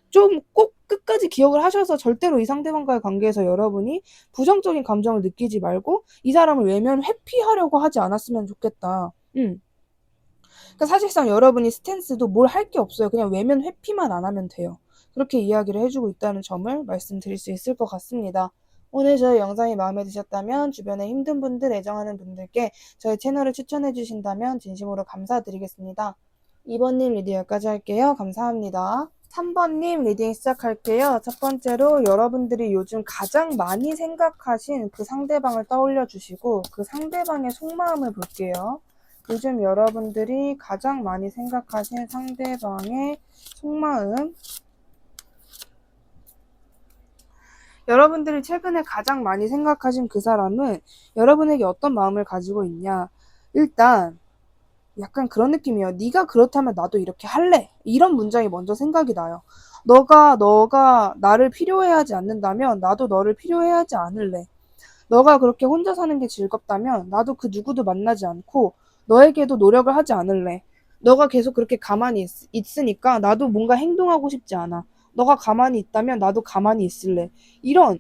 좀 꼭 끝까지 기억을 하셔서 절대로 이 상대방과의 관계에서 여러분이 부정적인 감정을 느끼지 말고 이 사람을 외면 회피하려고 하지 않았으면 좋겠다. 그러니까 사실상 여러분이 스탠스도 뭘 할 게 없어요. 그냥 외면 회피만 안 하면 돼요. 그렇게 이야기를 해주고 있다는 점을 말씀드릴 수 있을 것 같습니다. 오늘 저희 영상이 마음에 드셨다면 주변에 힘든 분들, 애정하는 분들께 저희 채널을 추천해 주신다면 진심으로 감사드리겠습니다. 2번님 리딩 여기까지 할게요. 감사합니다. 3번님 리딩 시작할게요. 첫 번째로 여러분들이 요즘 가장 많이 생각하신 그 상대방을 떠올려 주시고 그 상대방의 속마음을 볼게요. 요즘 여러분들이 가장 많이 생각하신 상대방의 속마음, 여러분들이 최근에 가장 많이 생각하신 그 사람은 여러분에게 어떤 마음을 가지고 있냐. 일단 약간 그런 느낌이에요. 네가 그렇다면 나도 이렇게 할래. 이런 문장이 먼저 생각이 나요. 너가 나를 필요해하지 않는다면 나도 너를 필요해하지 않을래. 너가 그렇게 혼자 사는 게 즐겁다면 나도 그 누구도 만나지 않고 너에게도 노력을 하지 않을래. 너가 계속 그렇게 가만히 있으니까 나도 뭔가 행동하고 싶지 않아. 너가 가만히 있다면 나도 가만히 있을래. 이런,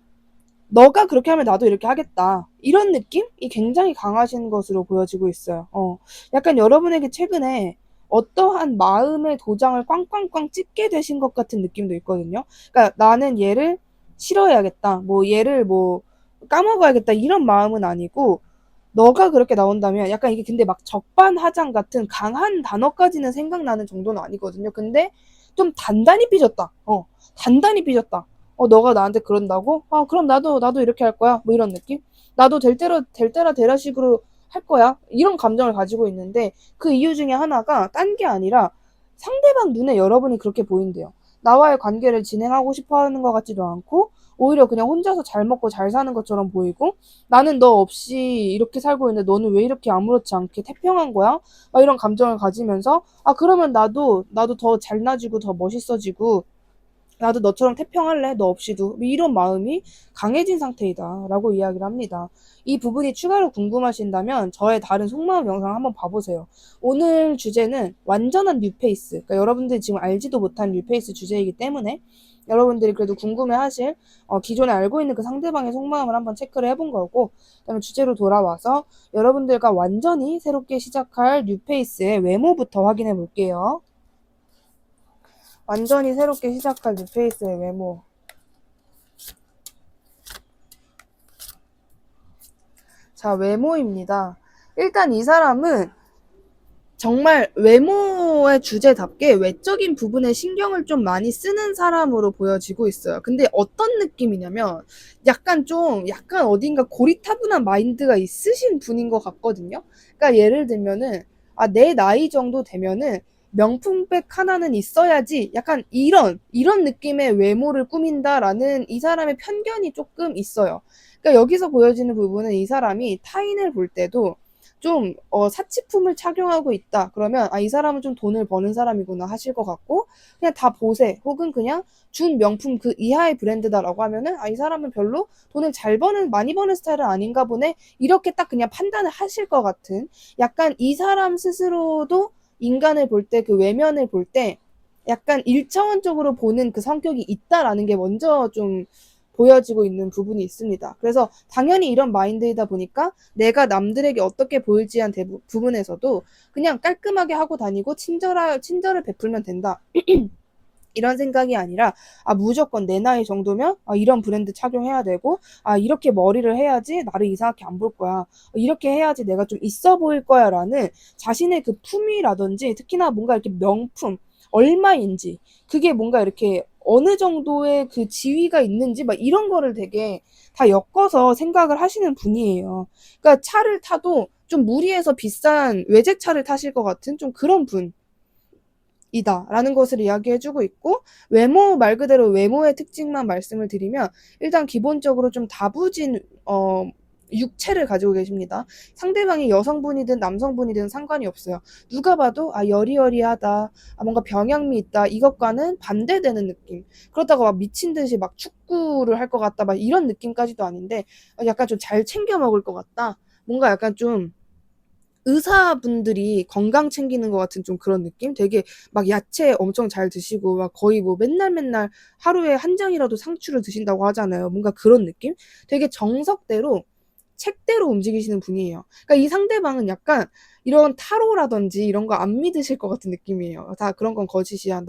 너가 그렇게 하면 나도 이렇게 하겠다. 이런 느낌이 굉장히 강하신 것으로 보여지고 있어요. 약간 여러분에게 최근에 어떠한 마음의 도장을 꽝꽝꽝 찍게 되신 것 같은 느낌도 있거든요. 그러니까 나는 얘를 싫어해야겠다. 얘를 까먹어야겠다. 이런 마음은 아니고, 너가 그렇게 나온다면 약간 이게 근데 막 적반하장 같은 강한 단어까지는 생각나는 정도는 아니거든요. 근데 좀 단단히 삐졌다. 단단히 삐졌다. 너가 나한테 그런다고? 그럼 나도 이렇게 할 거야. 이런 느낌? 나도 될 때라 되라식으로 할 거야. 이런 감정을 가지고 있는데 그 이유 중에 하나가 딴 게 아니라 상대방 눈에 여러분이 그렇게 보인대요. 나와의 관계를 진행하고 싶어 하는 것 같지도 않고 오히려 그냥 혼자서 잘 먹고 잘 사는 것처럼 보이고 나는 너 없이 이렇게 살고 있는데 너는 왜 이렇게 아무렇지 않게 태평한 거야? 이런 감정을 가지면서 그러면 나도 더 잘나지고 더 멋있어지고 나도 너처럼 태평할래. 너 없이도. 이런 마음이 강해진 상태이다 라고 이야기를 합니다. 이 부분이 추가로 궁금하신다면 저의 다른 속마음 영상 한번 봐보세요. 오늘 주제는 완전한 뉴페이스, 그러니까 여러분들이 지금 알지도 못한 뉴페이스 주제이기 때문에 여러분들이 그래도 궁금해하실 기존에 알고 있는 그 상대방의 속마음을 한번 체크를 해본 거고, 그다음에 주제로 돌아와서 여러분들과 완전히 새롭게 시작할 뉴페이스의 외모부터 확인해 볼게요. 완전히 새롭게 시작할 뉴페이스의 외모. 자, 외모입니다. 일단 이 사람은 정말 외모의 주제답게 외적인 부분에 신경을 좀 많이 쓰는 사람으로 보여지고 있어요. 근데 어떤 느낌이냐면 약간 어딘가 고리타분한 마인드가 있으신 분인 것 같거든요. 그러니까 예를 들면은 내 나이 정도 되면은 명품백 하나는 있어야지, 약간 이런 느낌의 외모를 꾸민다라는 이 사람의 편견이 조금 있어요. 그러니까 여기서 보여지는 부분은 이 사람이 타인을 볼 때도 좀 사치품을 착용하고 있다 그러면 이 사람은 좀 돈을 버는 사람이구나 하실 것 같고, 그냥 다 보세 혹은 그냥 준 명품 그 이하의 브랜드다라고 하면은 이 사람은 별로 돈을 많이 버는 스타일은 아닌가 보네, 이렇게 딱 그냥 판단을 하실 것 같은, 약간 이 사람 스스로도 인간을 볼 때, 그 외면을 볼 때 약간 일차원적으로 보는 그 성격이 있다라는 게 먼저 좀 보여지고 있는 부분이 있습니다. 그래서 당연히 이런 마인드이다 보니까 내가 남들에게 어떻게 보일지한 부분에서도 그냥 깔끔하게 하고 다니고 친절을 베풀면 된다. 이런 생각이 아니라 무조건 내 나이 정도면 이런 브랜드 착용해야 되고, 이렇게 머리를 해야지 나를 이상하게 안 볼 거야, 이렇게 해야지 내가 좀 있어 보일 거야 라는 자신의 그 품위라든지, 특히나 뭔가 이렇게 명품 얼마인지, 그게 뭔가 이렇게 어느 정도의 그 지위가 있는지 막 이런 거를 되게 다 엮어서 생각을 하시는 분이에요. 그러니까 차를 타도 좀 무리해서 비싼 외제차를 타실 것 같은 좀 그런 분 이다라는 것을 이야기해주고 있고, 외모 말 그대로 외모의 특징만 말씀을 드리면 일단 기본적으로 좀 다부진 육체를 가지고 계십니다. 상대방이 여성분이든 남성분이든 상관이 없어요. 누가 봐도 여리여리하다, 뭔가 병양미 있다, 이것과는 반대되는 느낌. 그렇다고 막 미친 듯이 막 축구를 할 것 같다, 막 이런 느낌까지도 아닌데 약간 좀 잘 챙겨 먹을 것 같다, 뭔가 약간 좀 의사분들이 건강 챙기는 것 같은 좀 그런 느낌? 되게 막 야채 엄청 잘 드시고 막 거의 뭐 맨날 하루에 한 장이라도 상추를 드신다고 하잖아요. 뭔가 그런 느낌? 되게 정석대로 책대로 움직이시는 분이에요. 그러니까 이 상대방은 약간 이런 타로라든지 이런 거 안 믿으실 것 같은 느낌이에요. 다 그런 건 거짓이야.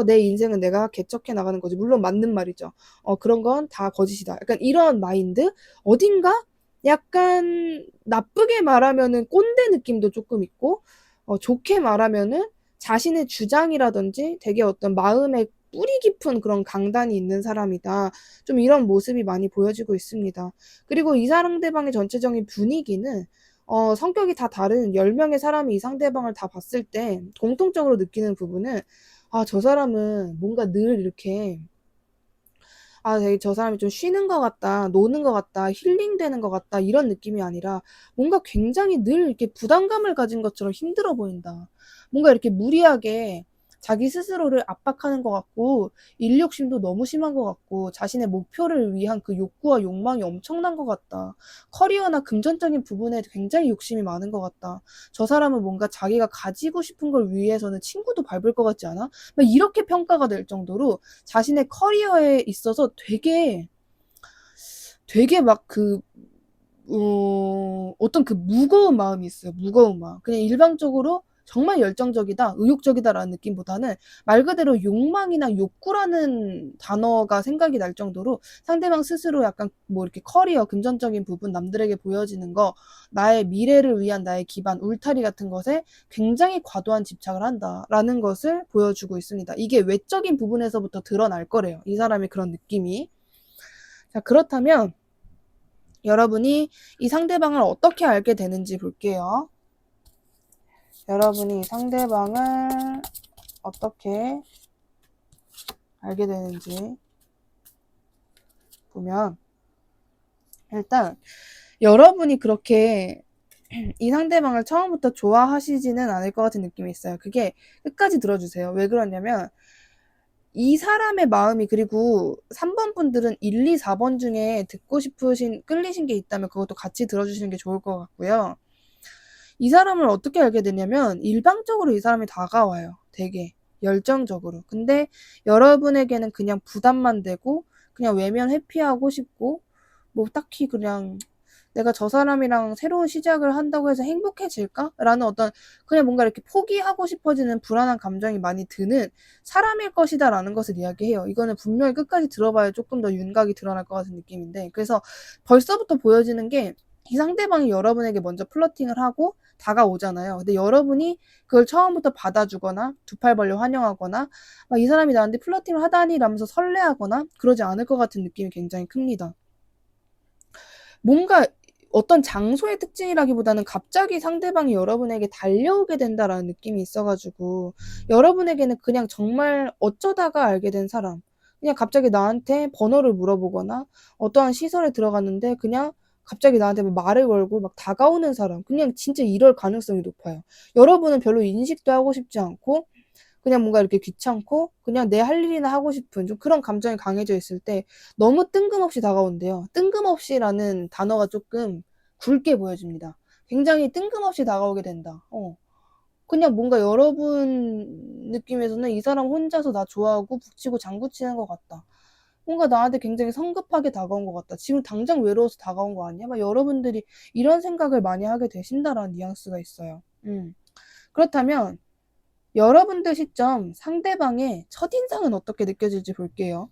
내 인생은 내가 개척해 나가는 거지. 물론 맞는 말이죠. 그런 건 다 거짓이다. 약간 이런 마인드? 어딘가 약간 나쁘게 말하면은 꼰대 느낌도 조금 있고, 좋게 말하면은 자신의 주장이라든지 되게 어떤 마음에 뿌리 깊은 그런 강단이 있는 사람이다, 좀 이런 모습이 많이 보여지고 있습니다. 그리고 이 상대방의 전체적인 분위기는 성격이 다 다른 10명의 사람이 이 상대방을 다 봤을 때 공통적으로 느끼는 부분은 저 사람은 뭔가 늘 이렇게 되게 저 사람이 좀 쉬는 것 같다, 노는 것 같다, 힐링되는 것 같다, 이런 느낌이 아니라 뭔가 굉장히 늘 이렇게 부담감을 가진 것처럼 힘들어 보인다. 뭔가 이렇게 무리하게 자기 스스로를 압박하는 것 같고, 일 욕심도 너무 심한 것 같고, 자신의 목표를 위한 그 욕구와 욕망이 엄청난 것 같다. 커리어나 금전적인 부분에 굉장히 욕심이 많은 것 같다. 저 사람은 뭔가 자기가 가지고 싶은 걸 위해서는 친구도 밟을 것 같지 않아? 막 이렇게 평가가 될 정도로 자신의 커리어에 있어서 되게 막 어떤 그 무거운 마음이 있어요. 무거운 마음. 그냥 일방적으로 정말 열정적이다, 의욕적이다라는 느낌보다는 말 그대로 욕망이나 욕구라는 단어가 생각이 날 정도로 상대방 스스로 약간 뭐 이렇게 커리어, 금전적인 부분, 남들에게 보여지는 거, 나의 미래를 위한 나의 기반, 울타리 같은 것에 굉장히 과도한 집착을 한다라는 것을 보여주고 있습니다. 이게 외적인 부분에서부터 드러날 거래요. 이 사람의 그런 느낌이. 자, 그렇다면 여러분이 이 상대방을 어떻게 알게 되는지 볼게요. 여러분이 이 상대방을 어떻게 알게 되는지 보면, 일단 여러분이 그렇게 이 상대방을 처음부터 좋아하시지는 않을 것 같은 느낌이 있어요. 그게 끝까지 들어주세요. 왜 그러냐면 이 사람의 마음이, 그리고 3번 분들은 1, 2, 4번 중에 듣고 싶으신, 끌리신 게 있다면 그것도 같이 들어주시는 게 좋을 것 같고요. 이 사람을 어떻게 알게 되냐면 일방적으로 이 사람이 다가와요. 되게 열정적으로. 근데 여러분에게는 그냥 부담만 되고 그냥 외면 회피하고 싶고 뭐 딱히 그냥 내가 저 사람이랑 새로운 시작을 한다고 해서 행복해질까? 라는 어떤 그냥 뭔가 이렇게 포기하고 싶어지는 불안한 감정이 많이 드는 사람일 것이다 라는 것을 이야기해요. 이거는 분명히 끝까지 들어봐야 조금 더 윤곽이 드러날 것 같은 느낌인데, 그래서 벌써부터 보여지는 게 이 상대방이 여러분에게 먼저 플러팅을 하고 다가오잖아요. 근데 여러분이 그걸 처음부터 받아주거나 두 팔 벌려 환영하거나 막 이 사람이 나한테 플러팅을 하다니 라면서 설레하거나 그러지 않을 것 같은 느낌이 굉장히 큽니다. 뭔가 어떤 장소의 특징이라기보다는 갑자기 상대방이 여러분에게 달려오게 된다라는 느낌이 있어가지고 여러분에게는 그냥 정말 어쩌다가 알게 된 사람, 그냥 갑자기 나한테 번호를 물어보거나 어떠한 시설에 들어갔는데 그냥 갑자기 나한테 막 말을 걸고 막 다가오는 사람, 그냥 진짜 이럴 가능성이 높아요. 여러분은 별로 인식도 하고 싶지 않고 그냥 뭔가 이렇게 귀찮고 그냥 내 할 일이나 하고 싶은 좀 그런 감정이 강해져 있을 때 너무 뜬금없이 다가온대요. 뜬금없이라는 단어가 조금 굵게 보여집니다. 굉장히 뜬금없이 다가오게 된다. 그냥 뭔가 여러분 느낌에서는 이 사람 혼자서 나 좋아하고 북치고 장구치는 것 같다. 뭔가 나한테 굉장히 성급하게 다가온 것 같다. 지금 당장 외로워서 다가온 거 아니야? 막 여러분들이 이런 생각을 많이 하게 되신다라는 뉘앙스가 있어요. 그렇다면 여러분들 시점 상대방의 첫인상은 어떻게 느껴질지 볼게요.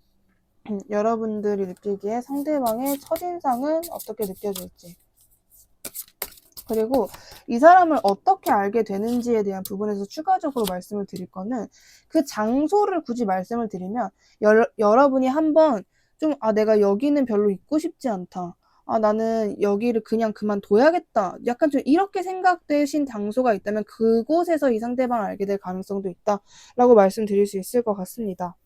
여러분들이 느끼기에 상대방의 첫인상은 어떻게 느껴질지, 그리고 이 사람을 어떻게 알게 되는지에 대한 부분에서 추가적으로 말씀을 드릴 거는 그 장소를 굳이 말씀을 드리면 여러분이 한번 좀 내가 여기는 별로 있고 싶지 않다. 나는 여기를 그냥 그만둬야겠다. 약간 좀 이렇게 생각되신 장소가 있다면 그곳에서 이 상대방을 알게 될 가능성도 있다라고 말씀드릴 수 있을 것 같습니다.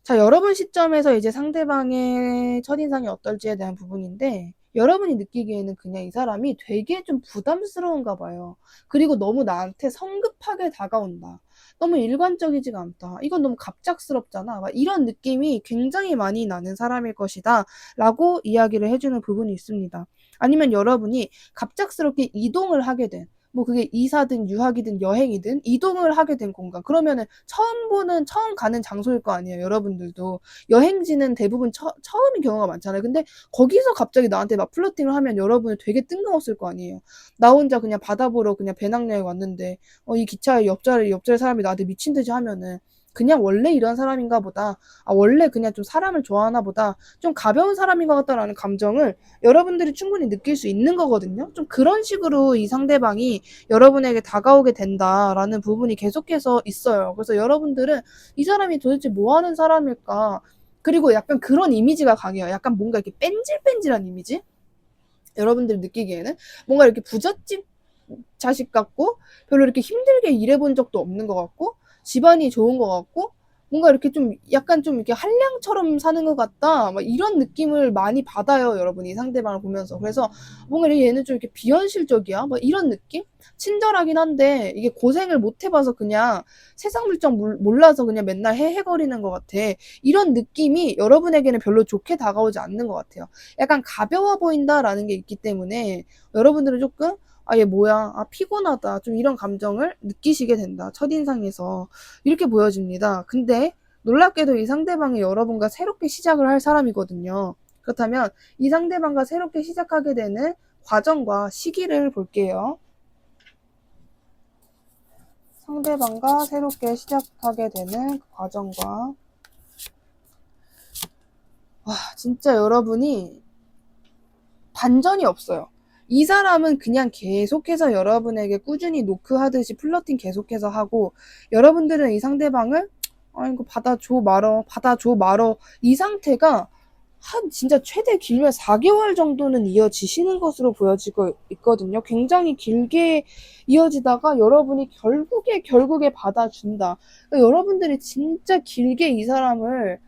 자, 여러분 시점에서 이제 상대방의 첫인상이 어떨지에 대한 부분인데, 여러분이 느끼기에는 그냥 이 사람이 되게 좀 부담스러운가 봐요. 그리고 너무 나한테 성급하게 다가온다. 너무 일관적이지가 않다. 이건 너무 갑작스럽잖아. 막 이런 느낌이 굉장히 많이 나는 사람일 것이다. 라고 이야기를 해주는 부분이 있습니다. 아니면 여러분이 갑작스럽게 이동을 하게 된, 뭐 그게 이사든 유학이든 여행이든 이동을 하게 된 공간. 그러면은 처음 가는 장소일 거 아니에요. 여러분들도 여행지는 대부분 처음인 경우가 많잖아요. 근데 거기서 갑자기 나한테 막 플러팅을 하면 여러분은 되게 뜬금없을 거 아니에요. 나 혼자 그냥 바다 보러 그냥 배낭여행 왔는데 이 기차에 옆자리 사람이 나한테 미친 듯이 하면은 그냥 원래 이런 사람인가 보다. 원래 그냥 좀 사람을 좋아하나 보다. 좀 가벼운 사람인 것 같다라는 감정을 여러분들이 충분히 느낄 수 있는 거거든요. 좀 그런 식으로 이 상대방이 여러분에게 다가오게 된다라는 부분이 계속해서 있어요. 그래서 여러분들은 이 사람이 도대체 뭐 하는 사람일까? 그리고 약간 그런 이미지가 강해요. 약간 뭔가 이렇게 뺀질뺀질한 이미지? 여러분들이 느끼기에는 뭔가 이렇게 부잣집 자식 같고 별로 이렇게 힘들게 일해본 적도 없는 것 같고 집안이 좋은 것 같고 뭔가 이렇게 좀 약간 좀 이렇게 한량처럼 사는 것 같다 막 이런 느낌을 많이 받아요. 여러분이 상대방을 보면서. 그래서 뭔가 얘는 좀 이렇게 비현실적이야 막 이런 느낌? 친절하긴 한데 이게 고생을 못 해봐서 그냥 세상 물정 몰라서 그냥 맨날 헤헤거리는 것 같아. 이런 느낌이 여러분에게는 별로 좋게 다가오지 않는 것 같아요. 약간 가벼워 보인다라는 게 있기 때문에 여러분들은 조금 얘 뭐야, 피곤하다, 좀 이런 감정을 느끼시게 된다. 첫인상에서 이렇게 보여집니다. 근데 놀랍게도 이 상대방이 여러분과 새롭게 시작을 할 사람이거든요. 그렇다면 이 상대방과 새롭게 시작하게 되는 과정과 시기를 볼게요. 상대방과 새롭게 시작하게 되는 그 과정과 진짜 여러분이 반전이 없어요. 이 사람은 그냥 계속해서 여러분에게 꾸준히 노크하듯이 플러팅 계속해서 하고 여러분들은 이 상대방을 이거 받아줘 말어 이 상태가 한 진짜 최대 길면 4개월 정도는 이어지시는 것으로 보여지고 있거든요. 굉장히 길게 이어지다가 여러분이 결국에 받아준다. 그러니까 여러분들이 진짜 길게 이 사람을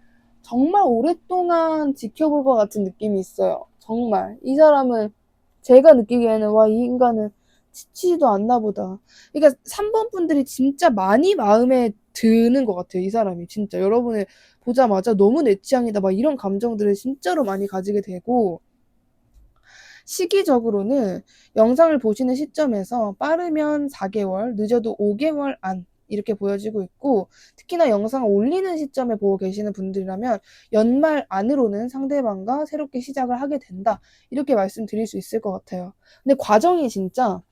정말 오랫동안 지켜볼 것 같은 느낌이 있어요. 정말. 이 사람은 제가 느끼기에는 이 인간은 지치지도 않나 보다. 그러니까 3번 분들이 진짜 많이 마음에 드는 것 같아요. 이 사람이 진짜 여러분을 보자마자 너무 내 취향이다 막 이런 감정들을 진짜로 많이 가지게 되고, 시기적으로는 영상을 보시는 시점에서 빠르면 4개월, 늦어도 5개월 안 이렇게 보여지고 있고, 특히나 영상을 올리는 시점에 보고 계시는 분들이라면 연말 안으로는 상대방과 새롭게 시작을 하게 된다, 이렇게 말씀드릴 수 있을 것 같아요. 근데 과정이 진짜,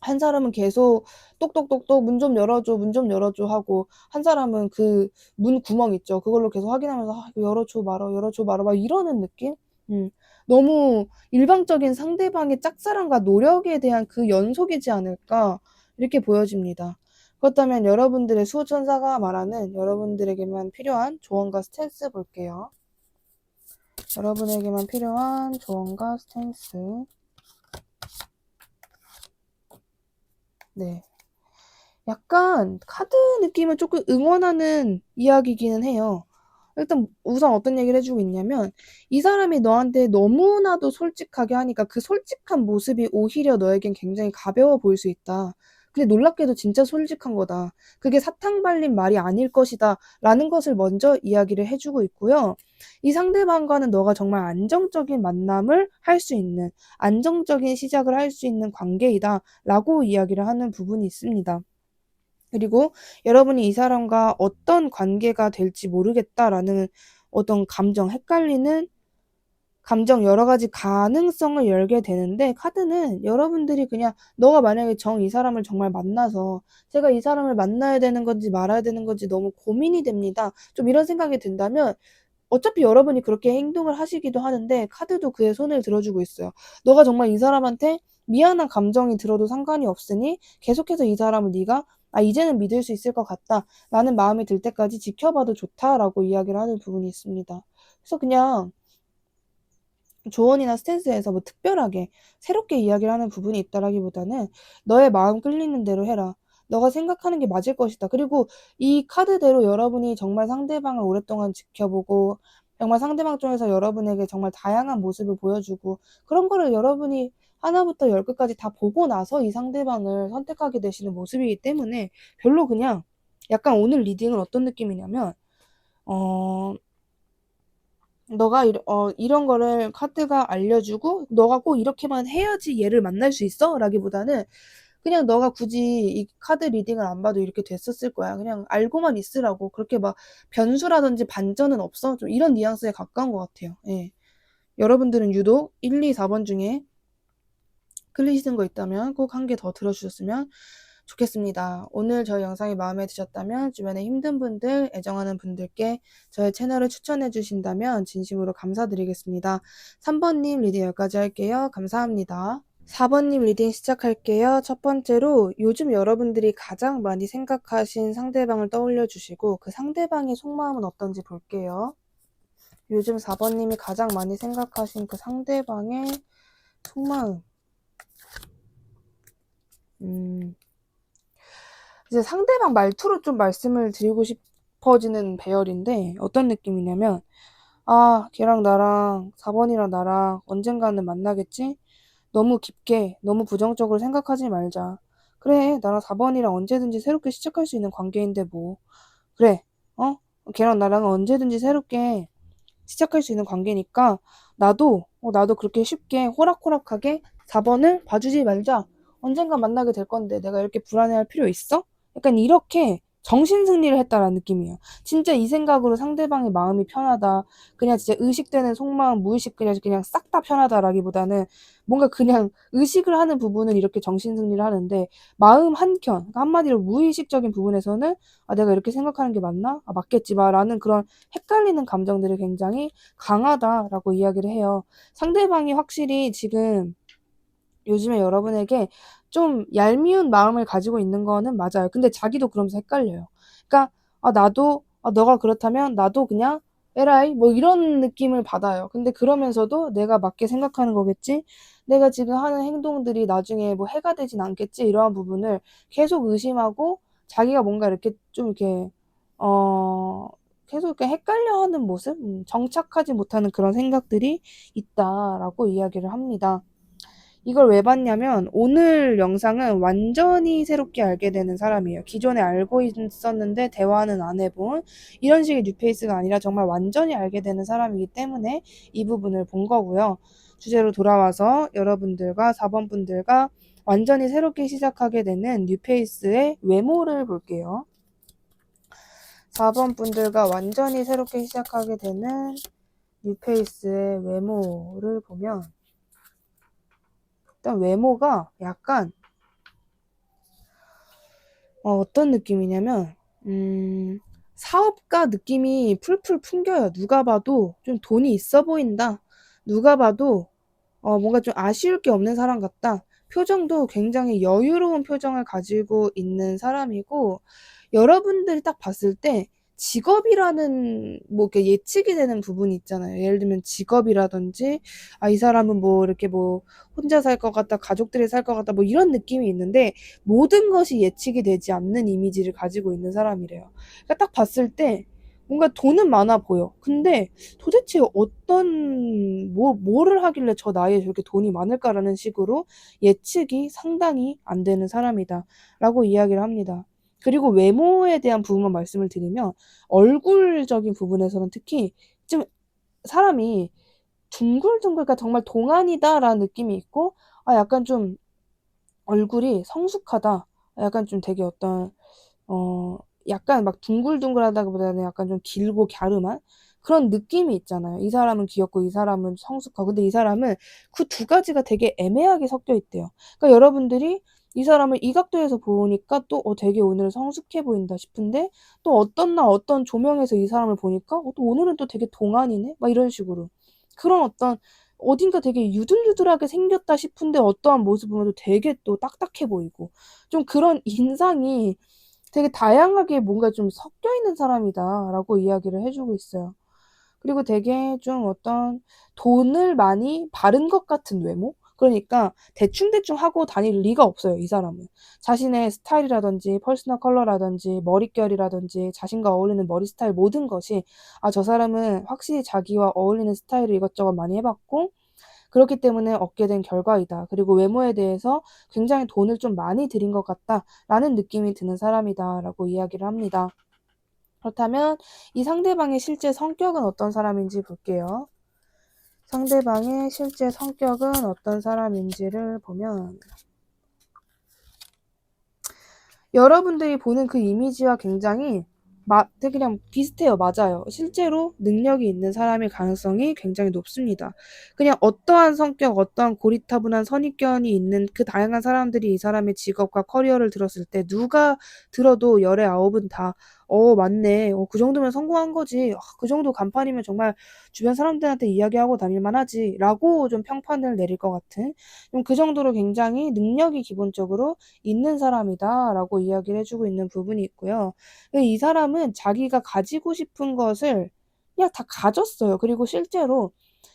한 사람은 계속 똑똑똑똑 문 좀 열어줘, 문 좀 열어줘 하고, 한 사람은 그 문 구멍 있죠. 그걸로 계속 확인하면서 이거 열어줘 말어, 열어줘 말어 막 이러는 느낌? 음, 너무 일방적인 상대방의 짝사랑과 노력에 대한 그 연속이지 않을까, 이렇게 보여집니다. 그렇다면 여러분들의 수호천사가 말하는 여러분들에게만 필요한 조언과 스탠스 볼게요. 여러분에게만 필요한 조언과 스탠스. 네. 약간 카드 느낌은 조금 응원하는 이야기기는 해요. 일단 우선 어떤 얘기를 해주고 있냐면, 이 사람이 너한테 너무나도 솔직하게 하니까 그 솔직한 모습이 오히려 너에겐 굉장히 가벼워 보일 수 있다. 근데 놀랍게도 진짜 솔직한 거다. 그게 사탕 발린 말이 아닐 것이다 라는 것을 먼저 이야기를 해주고 있고요. 이 상대방과는 너가 정말 안정적인 만남을 할 수 있는, 안정적인 시작을 할 수 있는 관계이다 라고 이야기를 하는 부분이 있습니다. 그리고 여러분이 이 사람과 어떤 관계가 될지 모르겠다라는 어떤 감정, 헷갈리는 감정, 여러 가지 가능성을 열게 되는데, 카드는 여러분들이 그냥 너가 만약에 이 사람을 정말 만나서 제가 이 사람을 만나야 되는 건지 말아야 되는 건지 너무 고민이 됩니다, 좀 이런 생각이 든다면, 어차피 여러분이 그렇게 행동을 하시기도 하는데 카드도 그의 손을 들어주고 있어요. 너가 정말 이 사람한테 미안한 감정이 들어도 상관이 없으니 계속해서 이 사람을 네가 이제는 믿을 수 있을 것 같다 라는 마음이 들 때까지 지켜봐도 좋다라고 이야기를 하는 부분이 있습니다. 그래서 그냥 조언이나 스탠스에서 뭐 특별하게 새롭게 이야기를 하는 부분이 있다라기보다는 너의 마음 끌리는 대로 해라. 너가 생각하는 게 맞을 것이다. 그리고 이 카드대로 여러분이 정말 상대방을 오랫동안 지켜보고, 정말 상대방 쪽에서 여러분에게 정말 다양한 모습을 보여주고, 그런 거를 여러분이 하나부터 열끝까지 다 보고 나서 이 상대방을 선택하게 되시는 모습이기 때문에, 별로 그냥 약간 오늘 리딩은 어떤 느낌이냐면, 어, 너가 이런 거를 카드가 알려주고 너가 꼭 이렇게만 해야지 얘를 만날 수 있어? 라기보다는 그냥 너가 굳이 이 카드 리딩을 안 봐도 이렇게 됐었을 거야. 그냥 알고만 있으라고. 그렇게 막 변수라든지 반전은 없어. 좀 이런 뉘앙스에 가까운 것 같아요. 예. 여러분들은 유독 1, 2, 4번 중에 끌리시는 거 있다면 꼭 한 개 더 들어주셨으면 좋겠습니다. 오늘 저희 영상이 마음에 드셨다면 주변에 힘든 분들, 애정하는 분들께 저의 채널을 추천해 주신다면 진심으로 감사드리겠습니다. 3번님 리딩 여기까지 할게요. 감사합니다. 4번님 리딩 시작할게요. 첫 번째로 요즘 여러분들이 가장 많이 생각하신 상대방을 떠올려 주시고 그 상대방의 속마음은 어떤지 볼게요. 요즘 4번님이 가장 많이 생각하신 그 상대방의 속마음. 이제 상대방 말투로 좀 말씀을 드리고 싶어지는 배열인데, 어떤 느낌이냐면, 걔랑 나랑 4번이랑 나랑 언젠가는 만나겠지? 너무 깊게, 너무 부정적으로 생각하지 말자. 그래, 나랑 4번이랑 언제든지 새롭게 시작할 수 있는 관계인데 뭐. 그래, 어? 걔랑 나랑 언제든지 새롭게 시작할 수 있는 관계니까 나도 그렇게 쉽게 호락호락하게 4번을 봐주지 말자. 언젠가 만나게 될 건데 내가 이렇게 불안해할 필요 있어? 약간 이렇게 정신승리를 했다라는 느낌이에요. 진짜 이 생각으로 상대방의 마음이 편하다, 그냥 진짜 의식되는 속마음, 무의식 그냥 싹 다 편하다라기보다는 뭔가 그냥 의식을 하는 부분은 이렇게 정신승리를 하는데, 마음 한켠, 그러니까 한마디로 무의식적인 부분에서는 내가 이렇게 생각하는 게 맞나? 맞겠지 라는 그런 헷갈리는 감정들이 굉장히 강하다라고 이야기를 해요. 상대방이 확실히 지금 요즘에 여러분에게 좀 얄미운 마음을 가지고 있는 거는 맞아요. 근데 자기도 그러면서 헷갈려요. 그러니까 나도 너가 그렇다면 나도 그냥 에라이 뭐 이런 느낌을 받아요. 근데 그러면서도 내가 맞게 생각하는 거겠지? 내가 지금 하는 행동들이 나중에 뭐 해가 되진 않겠지? 이러한 부분을 계속 의심하고, 자기가 뭔가 이렇게 좀 이렇게 어 계속 이렇게 헷갈려하는 모습, 정착하지 못하는 그런 생각들이 있다라고 이야기를 합니다. 이걸 왜 봤냐면 오늘 영상은 완전히 새롭게 알게 되는 사람이에요. 기존에 알고 있었는데 대화는 안 해본 이런 식의 뉴페이스가 아니라 정말 완전히 알게 되는 사람이기 때문에 이 부분을 본 거고요. 주제로 돌아와서 여러분들과 4번 분들과 완전히 새롭게 시작하게 되는 뉴페이스의 외모를 볼게요. 4번 분들과 완전히 새롭게 시작하게 되는 뉴페이스의 외모를 보면 일단 외모가 약간 어떤 느낌이냐면 사업가 느낌이 풀풀 풍겨요. 누가 봐도 좀 돈이 있어 보인다. 누가 봐도 뭔가 좀 아쉬울 게 없는 사람 같다. 표정도 굉장히 여유로운 표정을 가지고 있는 사람이고 여러분들이 딱 봤을 때 직업이라는 뭐 이렇게 예측이 되는 부분이 있잖아요. 예를 들면 직업이라든지 이 사람은 뭐 이렇게 뭐 혼자 살 것 같다, 가족들이 살 것 같다, 뭐 이런 느낌이 있는데 모든 것이 예측이 되지 않는 이미지를 가지고 있는 사람이래요. 그러니까 딱 봤을 때 뭔가 돈은 많아 보여. 근데 도대체 뭐를 하길래 저 나이에 저렇게 돈이 많을까라는 식으로 예측이 상당히 안 되는 사람이다. 라고 이야기를 합니다. 그리고 외모에 대한 부분만 말씀을 드리면 얼굴적인 부분에서는 특히 좀 사람이 둥글둥글, 그러니까 정말 동안이다라는 느낌이 있고, 약간 좀 얼굴이 성숙하다. 약간 좀 되게 약간 막 둥글둥글하다기보다는 약간 좀 길고 갸름한 그런 느낌이 있잖아요. 이 사람은 귀엽고 이 사람은 성숙하고. 근데 이 사람은 그 두 가지가 되게 애매하게 섞여 있대요. 그러니까 여러분들이 이 사람을 이 각도에서 보니까 또 되게 오늘 성숙해 보인다 싶은데 또 어떤 날 어떤 조명에서 이 사람을 보니까 또 오늘은 또 되게 동안이네? 막 이런 식으로. 그런 어딘가 되게 유들유들하게 생겼다 싶은데 어떠한 모습 보면 또 되게 또 딱딱해 보이고 좀 그런 인상이 되게 다양하게 뭔가 좀 섞여 있는 사람이다라고 이야기를 해주고 있어요. 그리고 되게 좀 돈을 많이 바른 것 같은 외모? 그러니까 대충대충 하고 다닐 리가 없어요, 이 사람은. 자신의 스타일이라든지 퍼스널 컬러라든지 머릿결이라든지 자신과 어울리는 머리 스타일 모든 것이 저 사람은 확실히 자기와 어울리는 스타일을 이것저것 많이 해봤고 그렇기 때문에 얻게 된 결과이다. 그리고 외모에 대해서 굉장히 돈을 좀 많이 들인 것 같다라는 느낌이 드는 사람이다라고 이야기를 합니다. 그렇다면 이 상대방의 실제 성격은 어떤 사람인지 볼게요. 상대방의 실제 성격은 어떤 사람인지를 보면 여러분들이 보는 그 이미지와 굉장히 되게 그냥 비슷해요. 맞아요. 실제로 능력이 있는 사람일 가능성이 굉장히 높습니다. 그냥 어떠한 성격, 어떠한 고리타분한 선입견이 있는 그 다양한 사람들이 이 사람의 직업과 커리어를 들었을 때 누가 들어도 열의 아홉은 다 맞네. 그 정도면 성공한 거지. 그 정도 간판이면 정말 주변 사람들한테 이야기하고 다닐 만하지. 라고 좀 평판을 내릴 것 같은 그 정도로 굉장히 능력이 기본적으로 있는 사람이다 라고 이야기를 해주고 있는 부분이 있고요. 이 사람은 자기가 가지고 싶은 것을 그냥 다 가졌어요. 그리고 실제로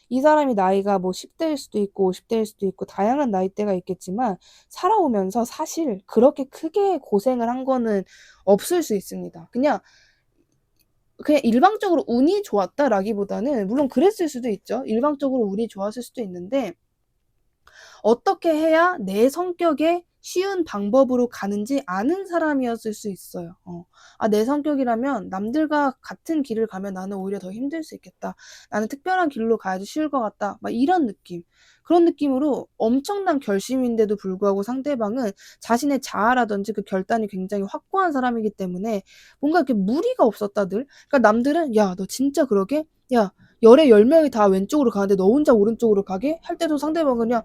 이 사람이 나이가 뭐 10대일 수도 있고 50대일 수도 있고 다양한 나이대가 있겠지만 살아오면서 사실 그렇게 크게 고생을 한 거는 없을 수 있습니다. 그냥 일방적으로 운이 좋았다라기보다는 물론 그랬을 수도 있죠. 일방적으로 운이 좋았을 수도 있는데 어떻게 해야 내 성격에 쉬운 방법으로 가는지 아는 사람이었을 수 있어요. 내 성격이라면 남들과 같은 길을 가면 나는 오히려 더 힘들 수 있겠다. 나는 특별한 길로 가야지 쉬울 것 같다. 막 이런 느낌. 그런 느낌으로 엄청난 결심인데도 불구하고 상대방은 자신의 자아라든지 그 결단이 굉장히 확고한 사람이기 때문에 뭔가 이렇게 무리가 없었다들. 그러니까 남들은 야, 너 진짜 그러게? 야, 열에 10명이 다 왼쪽으로 가는데 너 혼자 오른쪽으로 가게? 할 때도 상대방은 그냥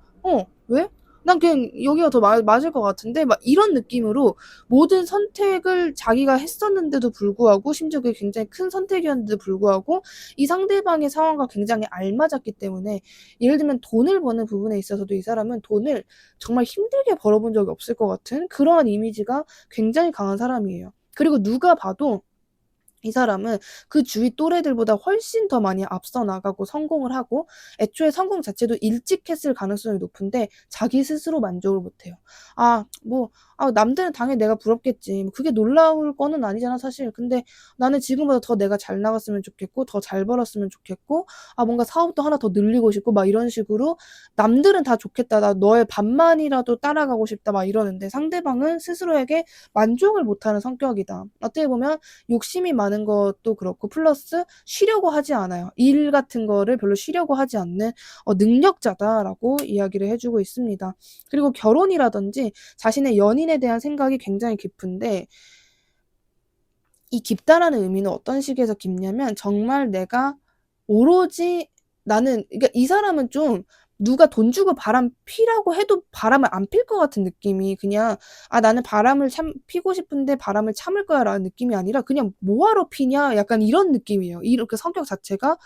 왜? 난 그냥 여기가 더 맞을 것 같은데 막 이런 느낌으로 모든 선택을 자기가 했었는데도 불구하고 심지어 그게 굉장히 큰 선택이었는데도 불구하고 이 상대방의 상황과 굉장히 알맞았기 때문에 예를 들면 돈을 버는 부분에 있어서도 이 사람은 돈을 정말 힘들게 벌어본 적이 없을 것 같은 그러한 이미지가 굉장히 강한 사람이에요. 그리고 누가 봐도 이 사람은 그 주위 또래들보다 훨씬 더 많이 앞서 나가고 성공을 하고 애초에 성공 자체도 일찍 했을 가능성이 높은데 자기 스스로 만족을 못해요. 남들은 당연히 내가 부럽겠지. 뭐 그게 놀라울 거는 아니잖아, 사실. 근데 나는 지금보다 더 내가 잘 나갔으면 좋겠고, 더 잘 벌었으면 좋겠고, 뭔가 사업도 하나 더 늘리고 싶고, 막 이런 식으로 남들은 다 좋겠다. 나 너의 반만이라도 따라가고 싶다. 막 이러는데 상대방은 스스로에게 만족을 못하는 성격이다. 어떻게 보면 욕심이 많은 것도 그렇고 플러스 쉬려고 하지 않아요. 일 같은 거를 별로 쉬려고 하지 않는 능력자다라고 이야기를 해주고 있습니다. 그리고 결혼이라든지 자신의 연인에 대한 생각이 굉장히 깊은데 이 깊다라는 의미는 어떤 식에서 깊냐면 정말 내가 오로지 그러니까 이 사람은 좀 누가 돈 주고 바람 피라고 해도 바람을 안 필 것 같은 느낌이 그냥 나는 바람을 피고 싶은데 바람을 참을 거야 라는 느낌이 아니라 그냥 뭐하러 피냐 약간 이런 느낌이에요. 이렇게 성격 자체가